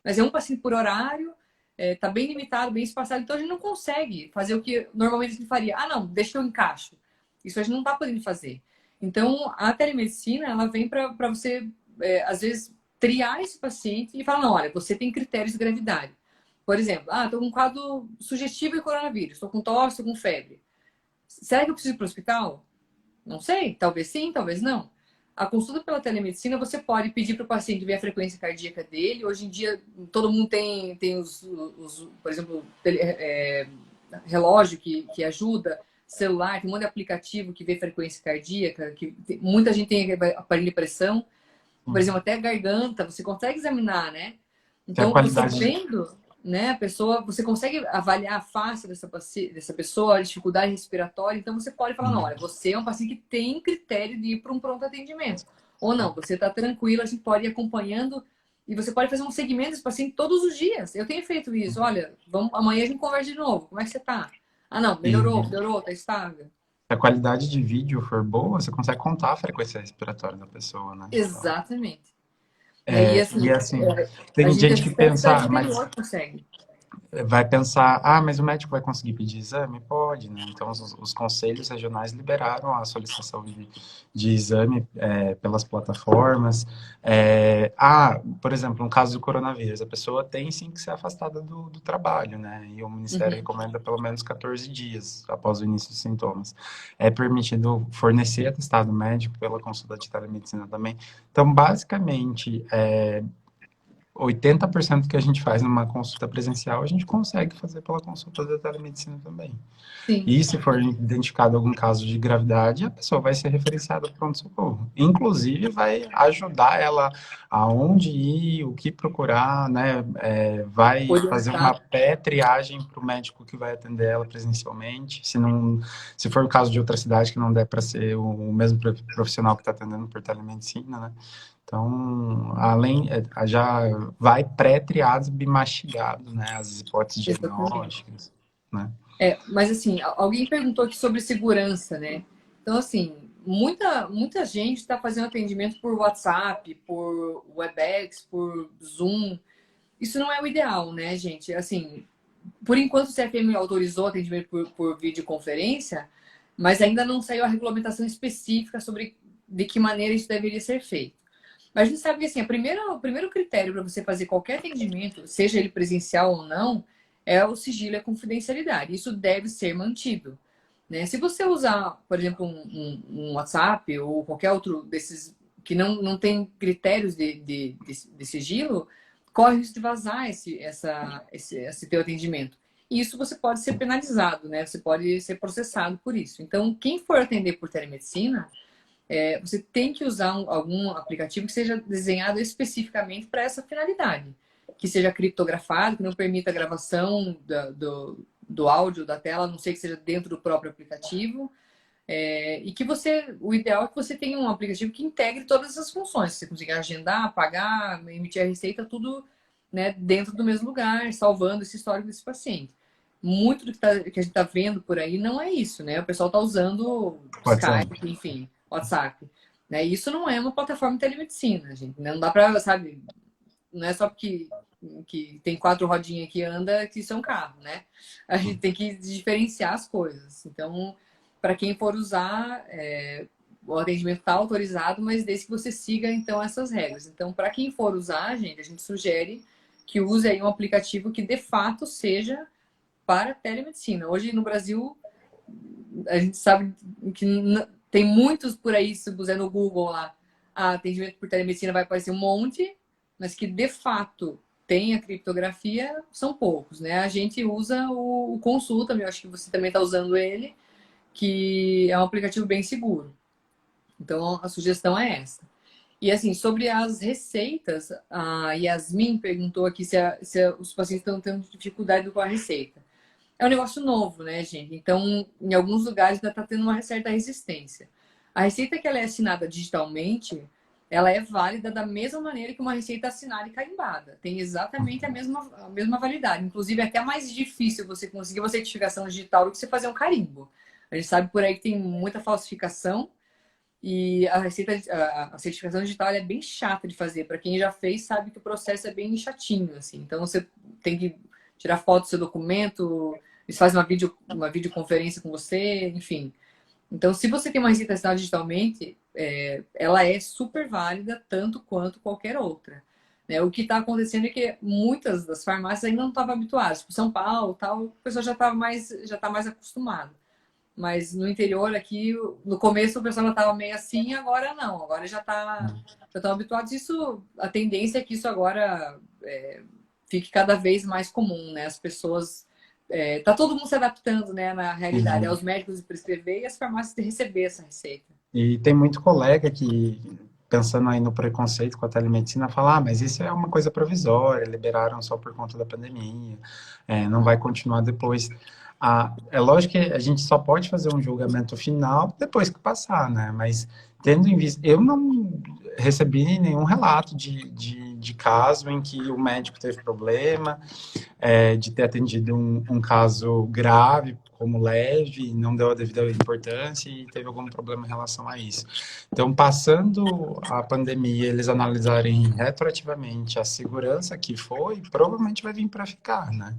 mas é um paciente por horário, está bem limitado, bem espaçado, então a gente não consegue fazer o que normalmente a gente faria. Ah, não, deixa eu encaixo. Isso a gente não está podendo fazer. Então, a telemedicina, ela vem para você, às vezes, triar esse paciente e falar, não, olha, você tem critérios de gravidade. Por exemplo, estou com um quadro sugestivo de coronavírus, estou com tosse, estou com febre. Será que eu preciso ir para o hospital? Não sei, talvez sim, talvez não. A consulta pela telemedicina, você pode pedir para o paciente ver a frequência cardíaca dele. Hoje em dia, todo mundo tem por exemplo, relógio que ajuda, celular, tem um monte de aplicativo que vê frequência cardíaca, muita gente tem aparelho de pressão. Por exemplo, até a garganta, você consegue examinar, né? Então, você vendo, né, a pessoa, você consegue avaliar a face dessa pessoa, a dificuldade respiratória, então você pode falar, não, olha, você é um paciente que tem critério de ir para um pronto atendimento. Ou não, você está tranquilo, a gente pode ir acompanhando e você pode fazer um segmento desse paciente todos os dias. Eu tenho feito isso, olha, amanhã a gente conversa de novo, como é que você está? Ah, não, melhorou, tá estável. Se a qualidade de vídeo for boa, você consegue contar a frequência respiratória da pessoa, né? Exatamente. E assim, tem a gente gente que pensa, mas consegue. Vai pensar, ah, mas o médico vai conseguir pedir exame? Pode, né? Então, os conselhos regionais liberaram a solicitação de exame pelas plataformas. Por exemplo, no caso do coronavírus, a pessoa tem sim que ser afastada do trabalho, né? E o Ministério recomenda pelo menos 14 dias após o início dos sintomas. É permitido fornecer atestado médico pela consulta de telemedicina também. Então, basicamente, 80% que a gente faz numa consulta presencial, a gente consegue fazer pela consulta da telemedicina também. Sim. E se for identificado algum caso de gravidade, a pessoa vai ser referenciada para o pronto-socorro. Inclusive, vai ajudar ela aonde ir, o que procurar, né? Vai fazer uma pré-triagem para o médico que vai atender ela presencialmente. Se for o caso de outra cidade que não der para ser o mesmo profissional que está atendendo por telemedicina, né? Então, já vai pré-triado e mastigado, né? As hipóteses diagnósticas, né? Mas assim, alguém perguntou aqui sobre segurança, né? Então, assim, muita gente está fazendo atendimento por WhatsApp, por Webex, por Zoom. Isso não é o ideal, né, gente? Assim, por enquanto o CFM autorizou atendimento por videoconferência, mas ainda não saiu a regulamentação específica sobre de que maneira isso deveria ser feito. Mas a gente sabe que assim, o primeiro critério para você fazer qualquer atendimento, seja ele presencial ou não, é o sigilo e a confidencialidade. Isso deve ser mantido. Né? Se você usar, por exemplo, um WhatsApp ou qualquer outro desses que não tem critérios de sigilo, corre o risco de vazar esse teu atendimento. E isso você pode ser penalizado, né? Você pode ser processado por isso. Então, quem for atender por telemedicina, você tem que usar algum aplicativo que seja desenhado especificamente para essa finalidade. Que seja criptografado, que não permita a gravação do áudio da tela, a não sei que seja dentro do próprio aplicativo. E que o ideal é que você tenha um aplicativo que integre todas essas funções. Você consiga agendar, pagar, emitir a receita, tudo, né, dentro do mesmo lugar, salvando esse histórico desse paciente. Muito do que a gente está vendo por aí não é isso, né? O pessoal está usando WhatsApp. Skype, enfim, WhatsApp. Né? Isso não é uma plataforma de telemedicina, gente. Não dá para, sabe, não é só porque que tem 4 rodinhas que anda que isso é um carro, né? A gente tem que diferenciar as coisas. Então, para quem for usar, o atendimento está autorizado, mas desde que você siga, então, essas regras. Então, para quem for usar, gente, a gente sugere que use aí um aplicativo que, de fato, seja para telemedicina. Hoje, no Brasil, a gente sabe que tem muitos por aí, se puser no Google lá, atendimento por telemedicina vai aparecer um monte, mas que, de fato, tem a criptografia, são poucos, né? A gente usa o Consulta, eu acho que você também está usando ele, que é um aplicativo bem seguro. Então, a sugestão é essa. E, assim, sobre as receitas, a Yasmin perguntou aqui se os pacientes estão tendo dificuldade com a receita. É um negócio novo, né, gente? Então, em alguns lugares ainda está tendo uma certa resistência. A receita que ela é assinada digitalmente, ela é válida da mesma maneira que uma receita assinada e carimbada. Tem exatamente a mesma validade. Inclusive, é até mais difícil você conseguir uma certificação digital do que você fazer um carimbo. A gente sabe por aí que tem muita falsificação e a certificação digital é bem chata de fazer. Para quem já fez, sabe que o processo é bem chatinho, assim. Então, você tem que tirar foto do seu documento, eles fazem uma videoconferência com você, enfim. Então, se você tem uma receita assinada digitalmente, ela é super válida, tanto quanto qualquer outra. Né? O que está acontecendo é que muitas das farmácias ainda não estavam habituadas. Tipo, São Paulo, tal, o pessoal já está mais acostumado. Mas no interior aqui, no começo o pessoal já estava meio assim, agora não. Agora já estão habituados. A tendência é que isso agora fique cada vez mais comum, né? As pessoas... tá todo mundo se adaptando, né, na realidade, aos médicos de prescrever e às farmácias de receber essa receita. E tem muito colega que, pensando aí no preconceito com a telemedicina, fala, mas isso é uma coisa provisória, liberaram só por conta da pandemia, não vai continuar depois. É lógico que a gente só pode fazer um julgamento final depois que passar, né? Mas tendo em vista, eu não recebi nenhum relato de caso em que o médico teve problema, de ter atendido um caso grave como leve, não deu a devida importância e teve algum problema em relação a isso. Então, passando a pandemia, eles analisarem retroativamente a segurança que foi, provavelmente vai vir para ficar, né?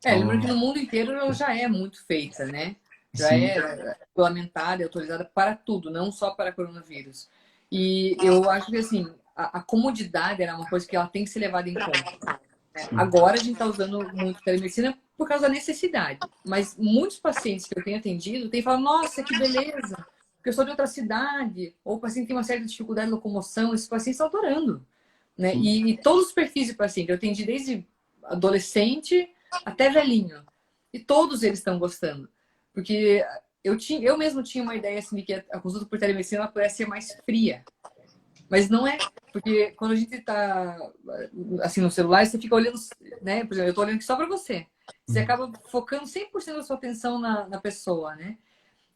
Lembrando que no mundo inteiro ela já é muito feita, né? Já Sim. é regulamentada e autorizada para tudo, não só para coronavírus. E eu acho que, assim, a comodidade era uma coisa que ela tem que ser levada em conta. Agora a gente está usando muito telemedicina por causa da necessidade. Mas muitos pacientes que eu tenho atendido têm falado, nossa, que beleza, porque eu sou de outra cidade, ou o paciente tem uma certa dificuldade de locomoção, esses pacientes estão adorando. Né? E todos os perfis de paciente, eu atendi desde adolescente até velhinho. E todos eles estão gostando. Porque eu mesmo tinha uma ideia assim, de que a consulta por telemedicina ela pudesse ser mais fria. Mas não é. Porque quando a gente tá assim no celular, você fica olhando, né? Por exemplo, eu tô olhando aqui só para você. Você acaba focando 100% da sua atenção na pessoa, né?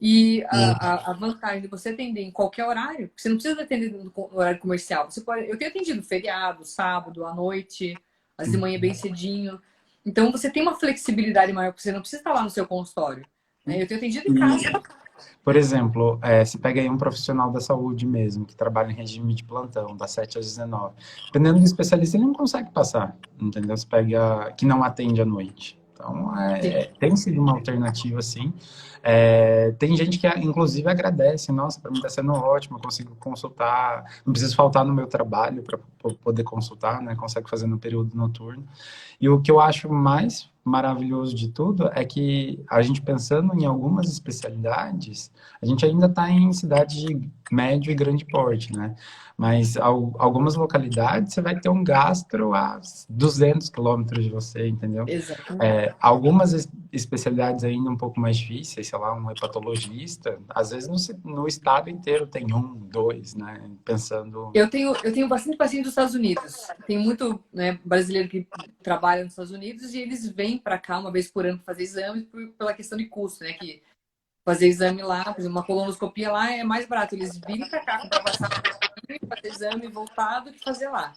E a vantagem de você atender em qualquer horário, porque você não precisa atender no horário comercial. Eu tenho atendido feriado, sábado, à noite, às vezes de manhã bem cedinho. Então você tem uma flexibilidade maior, porque você não precisa estar lá no seu consultório. Né? Eu tenho atendido em casa. Por exemplo, se pega aí um profissional da saúde mesmo, que trabalha em regime de plantão, das 7 às 19. Dependendo do especialista, ele não consegue passar, entendeu? Você pega que não atende à noite. Então, Sim. tem sido uma alternativa, sim. Tem gente que, inclusive, agradece. Nossa, para mim está sendo ótimo, eu consigo consultar, não preciso faltar no meu trabalho para poder consultar, né? Consegue fazer no período noturno. E o que eu acho mais maravilhoso de tudo é que a gente pensando em algumas especialidades, a gente ainda está em cidades de médio e grande porte, né? Mas algumas localidades você vai ter um gastro a 200 quilômetros de você, entendeu? Exatamente. Algumas especialidades ainda um pouco mais difíceis, sei lá, um hepatologista, às vezes no estado inteiro tem um, dois, né? Pensando. Eu tenho bastante paciente dos Estados Unidos. Tem muito, né, brasileiro que trabalha nos Estados Unidos e eles vêm para cá uma vez por ano para fazer exames pela questão de custo, né? Que fazer exame lá, por exemplo, uma colonoscopia lá é mais barato. Eles virem para cá comprar passagem, fazer exame voltado que fazer lá.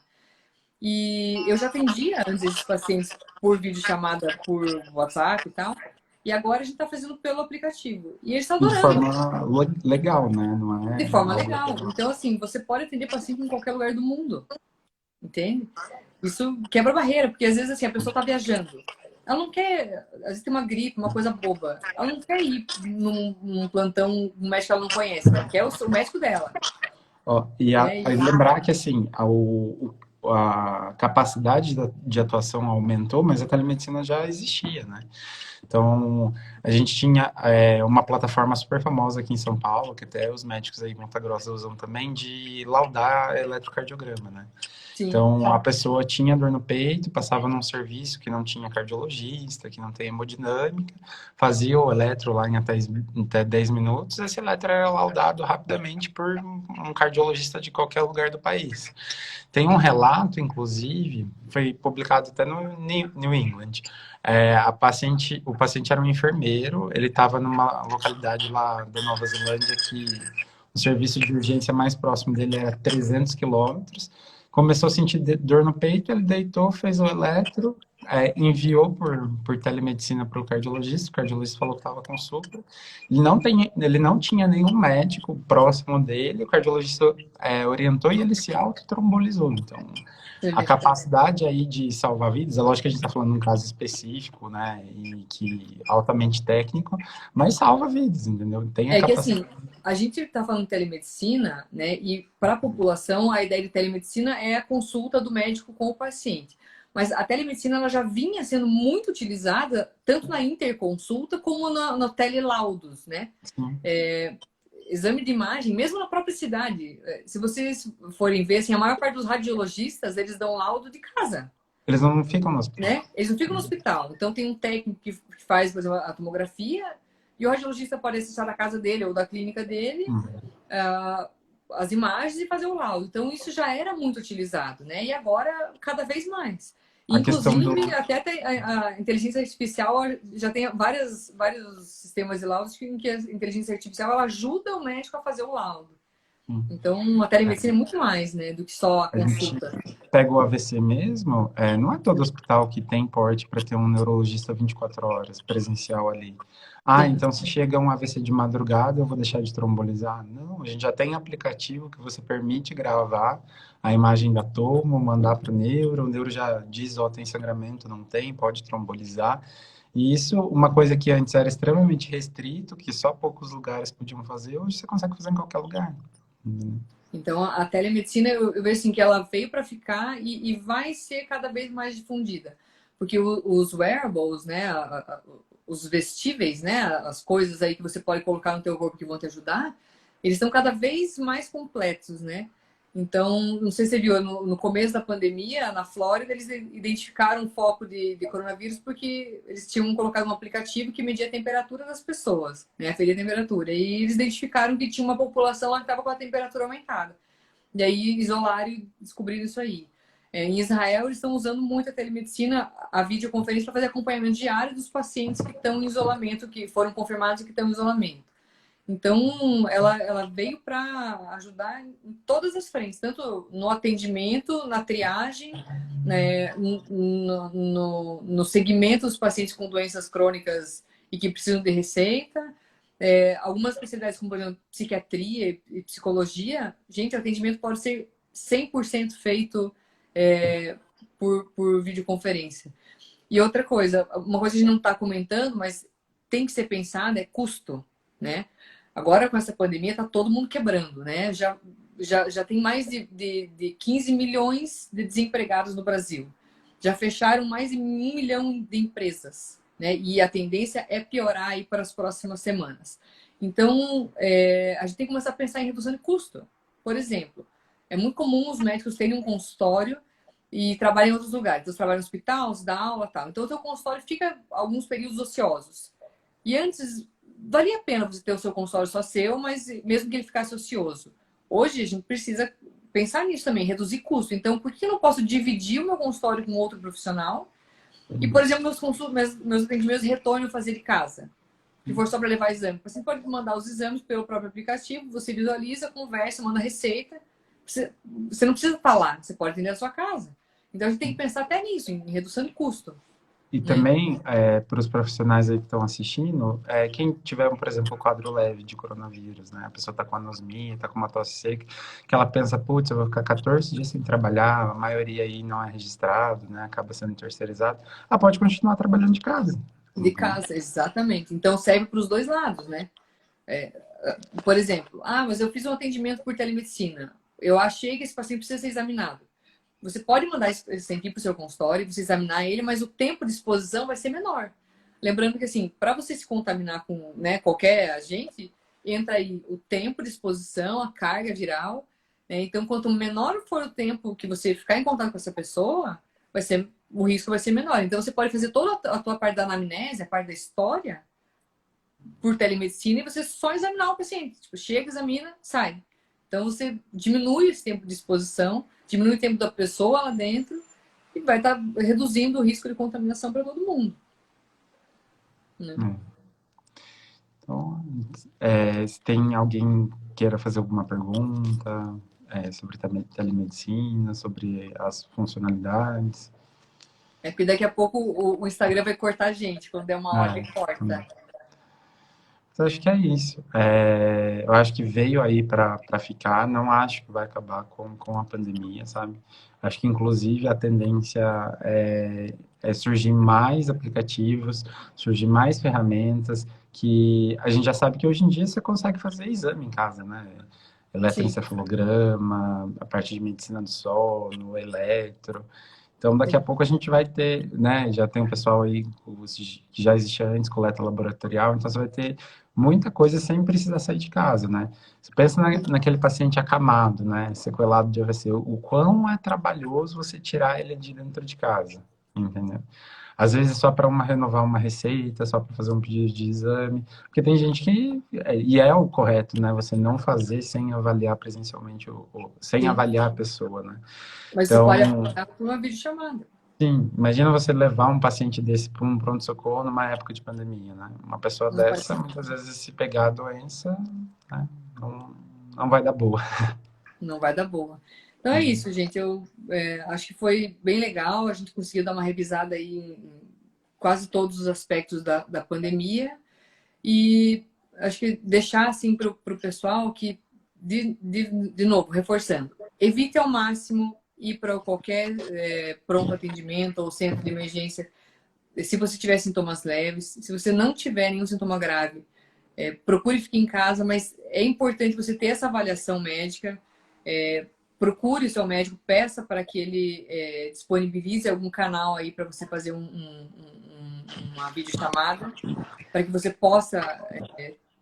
E eu já atendia antes esses pacientes por videochamada, por WhatsApp e tal. E agora a gente está fazendo pelo aplicativo. E eles estão E de adorando, forma legal, né? Não de é forma algo. legal. Então, assim, você pode atender paciente em qualquer lugar do mundo. Entende? Isso quebra barreira, porque às vezes assim, a pessoa está viajando. Ela não quer, às vezes tem uma gripe, uma coisa boba. Ela não quer ir num plantão, um médico que ela não conhece. Ela quer o médico dela. Ó, Né? e lembrar que assim, a capacidade de atuação aumentou, mas a telemedicina já existia, né? Então, a gente tinha uma plataforma super famosa aqui em São Paulo, que até os médicos aí em Ponta Grossa usam também, de laudar eletrocardiograma, né? Sim. Então, a pessoa tinha dor no peito, passava num serviço que não tinha cardiologista, que não tem hemodinâmica, fazia o eletro lá em até 10 minutos, esse eletro era laudado rapidamente por um cardiologista de qualquer lugar do país. Tem um relato, inclusive, foi publicado até no New England. O paciente era um enfermeiro, ele estava numa localidade lá da Nova Zelândia que o serviço de urgência mais próximo dele era 300 quilômetros. Começou a sentir dor no peito, ele deitou, fez o eletro, enviou por telemedicina para o cardiologista falou que estava com supra. Ele não tinha nenhum médico próximo dele, o cardiologista orientou e ele se autotrombolizou. Então, a capacidade aí de salvar vidas, é lógico que a gente está falando de um caso específico, né, e que altamente técnico, mas salva vidas, entendeu? Tem a É que assim, capacidade. a gente está falando de telemedicina, né? E para a população, a ideia de telemedicina é a consulta do médico com o paciente. Mas a telemedicina ela já vinha sendo muito utilizada tanto na interconsulta como no telelaudos, né? Sim. Exame de imagem, mesmo na própria cidade. Se vocês forem ver, assim, a maior parte dos radiologistas, eles dão laudo de casa, Eles não ficam no hospital. né? Eles não ficam no hospital. Então tem um técnico que faz, por exemplo, a tomografia e o radiologista pode acessar da casa dele ou da clínica dele as imagens e fazer o laudo. Então isso já era muito utilizado, né? E agora cada vez mais. A questão do. Inclusive, até a inteligência artificial já tem vários sistemas de laudos em que a inteligência artificial ela ajuda o médico a fazer o laudo. Então, a telemedicina é muito mais, né, do que só a A gente consulta. pega o AVC mesmo, não é todo hospital que tem porte para ter um neurologista 24 horas presencial ali. Ah, Sim. então se chega um AVC de madrugada, eu vou deixar de trombolizar? Não, a gente já tem aplicativo que você permite gravar a imagem da tomo, mandar para o neuro já diz, ó, tem sangramento, não tem, pode trombolizar. E isso, uma coisa que antes era extremamente restrito, que só poucos lugares podiam fazer, hoje você consegue fazer em qualquer lugar. Então, a telemedicina, eu vejo assim que ela veio para ficar e vai ser cada vez mais difundida. Porque os wearables, né, os vestíveis, né, as coisas aí que você pode colocar no teu corpo que vão te ajudar, eles estão cada vez mais completos, né? Então, não sei se você viu, no começo da pandemia, na Flórida, eles identificaram um foco de coronavírus porque eles tinham colocado um aplicativo que media a temperatura das pessoas, né? Aferia a temperatura. E eles identificaram que tinha uma população lá que estava com a temperatura aumentada. E aí isolaram e descobriram isso aí. Em Israel, eles estão usando muito a telemedicina, a videoconferência, para fazer acompanhamento diário dos pacientes que estão em isolamento, que foram confirmados que estão em isolamento. Então, ela veio para ajudar em todas as frentes, tanto no atendimento, na triagem, né, no segmento dos pacientes com doenças crônicas e que precisam de receita. Algumas especialidades, como por exemplo, psiquiatria e psicologia, gente, o atendimento pode ser 100% feito por videoconferência. E outra coisa, uma coisa que a gente não está comentando, mas tem que ser pensada é custo, né? Agora, com essa pandemia, está todo mundo quebrando, né? Já tem mais de 15 milhões de desempregados no Brasil. Já fecharam mais de 1 milhão de empresas, né? E a tendência é piorar aí para as próximas semanas. Então, a gente tem que começar a pensar em redução de custo. Por exemplo, é muito comum os médicos terem um consultório e trabalham em outros lugares. Então, você trabalha no hospital, você dá aula e tal. Então, o seu consultório fica alguns períodos ociosos. E antes, valia a pena você ter o seu consultório só seu, mas mesmo que ele ficasse ocioso. Hoje, a gente precisa pensar nisso também, reduzir custo. Então, por que eu não posso dividir o meu consultório com outro profissional? E, por exemplo, meus atendimentos retornam a fazer de casa. Se for só para levar exame. Você pode mandar os exames pelo próprio aplicativo, você visualiza, conversa, manda receita. Você não precisa estar lá, você pode atender a sua casa. Então, a gente tem que pensar até nisso, em redução de custo. E Né? também, para os profissionais aí que estão assistindo, quem tiver, por exemplo, um quadro leve de coronavírus, né? A pessoa está com anosmia, está com uma tosse seca, que ela pensa, putz, eu vou ficar 14 dias sem trabalhar, a maioria aí não é registrado, né? Acaba sendo terceirizado. Ela pode continuar trabalhando de casa. De casa, exatamente. Então, serve para os dois lados, né? Por exemplo, mas eu fiz um atendimento por telemedicina. Eu achei que esse paciente precisa ser examinado. Você pode mandar esse paciente para o seu consultório, você examinar ele, mas o tempo de exposição vai ser menor. Lembrando que, assim, para você se contaminar com, né, qualquer agente, entra aí o tempo de exposição, a carga viral. Né? Então, quanto menor for o tempo que você ficar em contato com essa pessoa, o risco vai ser menor. Então, você pode fazer toda a tua parte da anamnese, a parte da história, por telemedicina, e você só examinar o paciente. Tipo, chega, examina, sai. Então, você diminui esse tempo de exposição, diminui o tempo da pessoa lá dentro e vai estar reduzindo o risco de contaminação para todo mundo. Né? Então, se tem alguém queira fazer alguma pergunta sobre telemedicina, sobre as funcionalidades. É porque daqui a pouco o Instagram vai cortar a gente. Quando der uma hora, ele corta. Mas acho que é isso. Eu acho que veio aí para ficar. Não acho que vai acabar com a pandemia, sabe? Acho que, inclusive, a tendência é surgir mais aplicativos, surgir mais ferramentas, que a gente já sabe que hoje em dia você consegue fazer exame em casa, né? Sim. Eletroencefalograma, a parte de medicina do sono, eletro. Então, daqui a pouco a gente vai ter, né? Já tem um pessoal aí que já existia antes, coleta laboratorial, então você vai ter muita coisa sem precisar sair de casa, né? Você pensa naquele paciente acamado, né? Sequelado de AVC, o quão é trabalhoso você tirar ele de dentro de casa, entendeu? Às vezes só para renovar uma receita, só para fazer um pedido de exame, porque tem gente que, e é o correto, né? Você não fazer sem avaliar presencialmente, sem Sim. avaliar a pessoa, né? Mas você pode Então, acompanhar por uma videochamada. sim, imagina você levar um paciente desse para um pronto-socorro numa época de pandemia, né? Uma pessoa Não faz dessa, muitas vezes, se pegar a doença, né, não vai dar boa. Não vai dar boa. Então é isso, gente. Eu acho que foi bem legal. A gente conseguiu dar uma revisada aí em quase todos os aspectos da pandemia. E acho que deixar assim para o pessoal que, de novo, reforçando, evite ao máximo ir para qualquer pronto atendimento ou centro de emergência se você tiver sintomas leves. Se você não tiver nenhum sintoma grave, procure ficar em casa, mas é importante você ter essa avaliação médica. Procure o seu médico, peça para que ele disponibilize algum canal aí para você fazer uma videochamada, para que você possa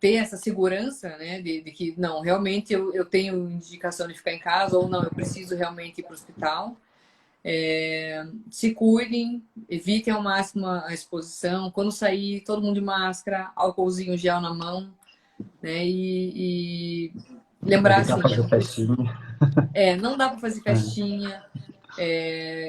ter essa segurança, né, de que não, realmente eu tenho indicação de ficar em casa ou não, eu preciso realmente ir para o hospital. Se cuidem, evitem ao máximo a exposição. Quando sair, todo mundo de máscara, álcoolzinho gel na mão, né? E lembrar Evitar assim, fazer festinha. não dá para fazer festinha.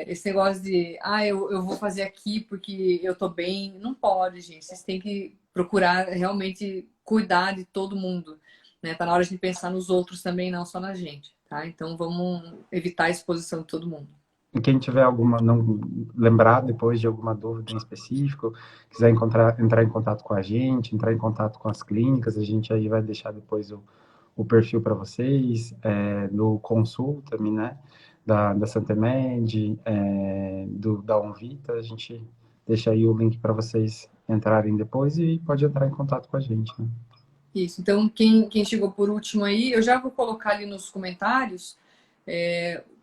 Esse negócio de, eu vou fazer aqui porque eu tô bem. Não pode, gente. Vocês têm que procurar realmente cuidar de todo mundo, né? Tá na hora de pensar nos outros também, não só na gente, tá? Então vamos evitar a exposição de todo mundo. E quem tiver não lembrar depois de alguma dúvida em específico, quiser entrar em contato com a gente, entrar em contato com as clínicas, a gente aí vai deixar depois o perfil para vocês, no Consulta-me, né? Da Santemed, da Onvita, a gente deixa aí o link para vocês entrarem depois e pode entrar em contato com a gente, né? Isso. Então, quem chegou por último aí, eu já vou colocar ali nos comentários.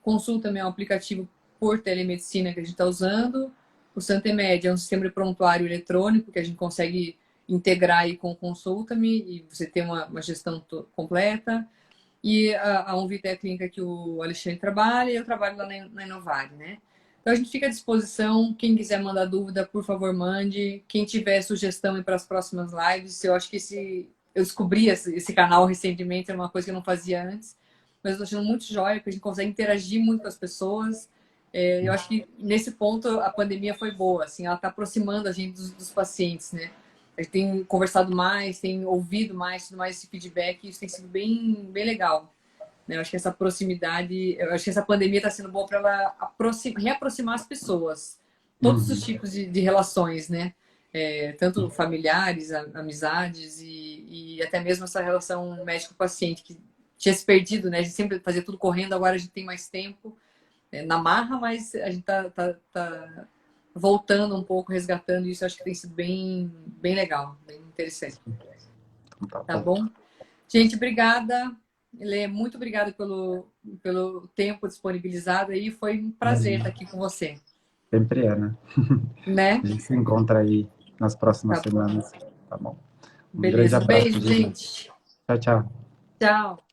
Consulta é um aplicativo por telemedicina que a gente está usando. O Santemed é um sistema de prontuário eletrônico que a gente consegue integrar aí com o Consulta-me e você ter uma gestão completa. E a Unvita é a clínica que o Alexandre trabalha e eu trabalho lá na Inovare, né? Então a gente fica à disposição. Quem quiser mandar dúvida, por favor, mande. Quem tiver sugestão para as próximas lives, eu acho que eu descobri esse canal recentemente, era uma coisa que eu não fazia antes, mas eu estou achando muito jóia, porque a gente consegue interagir muito com as pessoas. Eu acho que nesse ponto a pandemia foi boa, assim, ela está aproximando a gente dos pacientes, né? A gente tem conversado mais, tem ouvido mais, tido mais esse feedback, e isso tem sido bem, bem legal. Né? Eu acho que essa proximidade, eu acho que essa pandemia está sendo boa para ela reaproximar as pessoas, todos os tipos de relações, né? Tanto familiares, amizades e até mesmo essa relação médico-paciente que tinha se perdido, né? A gente sempre fazia tudo correndo, agora a gente tem mais tempo na marra, mas a gente tá voltando um pouco, resgatando isso. Acho que tem sido bem, bem legal, bem interessante. Então, Tá bom? Gente, obrigada. Lê, muito obrigada pelo tempo disponibilizado aí. Foi um prazer estar aqui com você. Sempre é, né? Né? A gente se encontra aí nas próximas Tá bom. semanas, tá bom? Um grande Beleza. Um abraço, beijo, Gina. gente. Tchau, tchau. Tchau.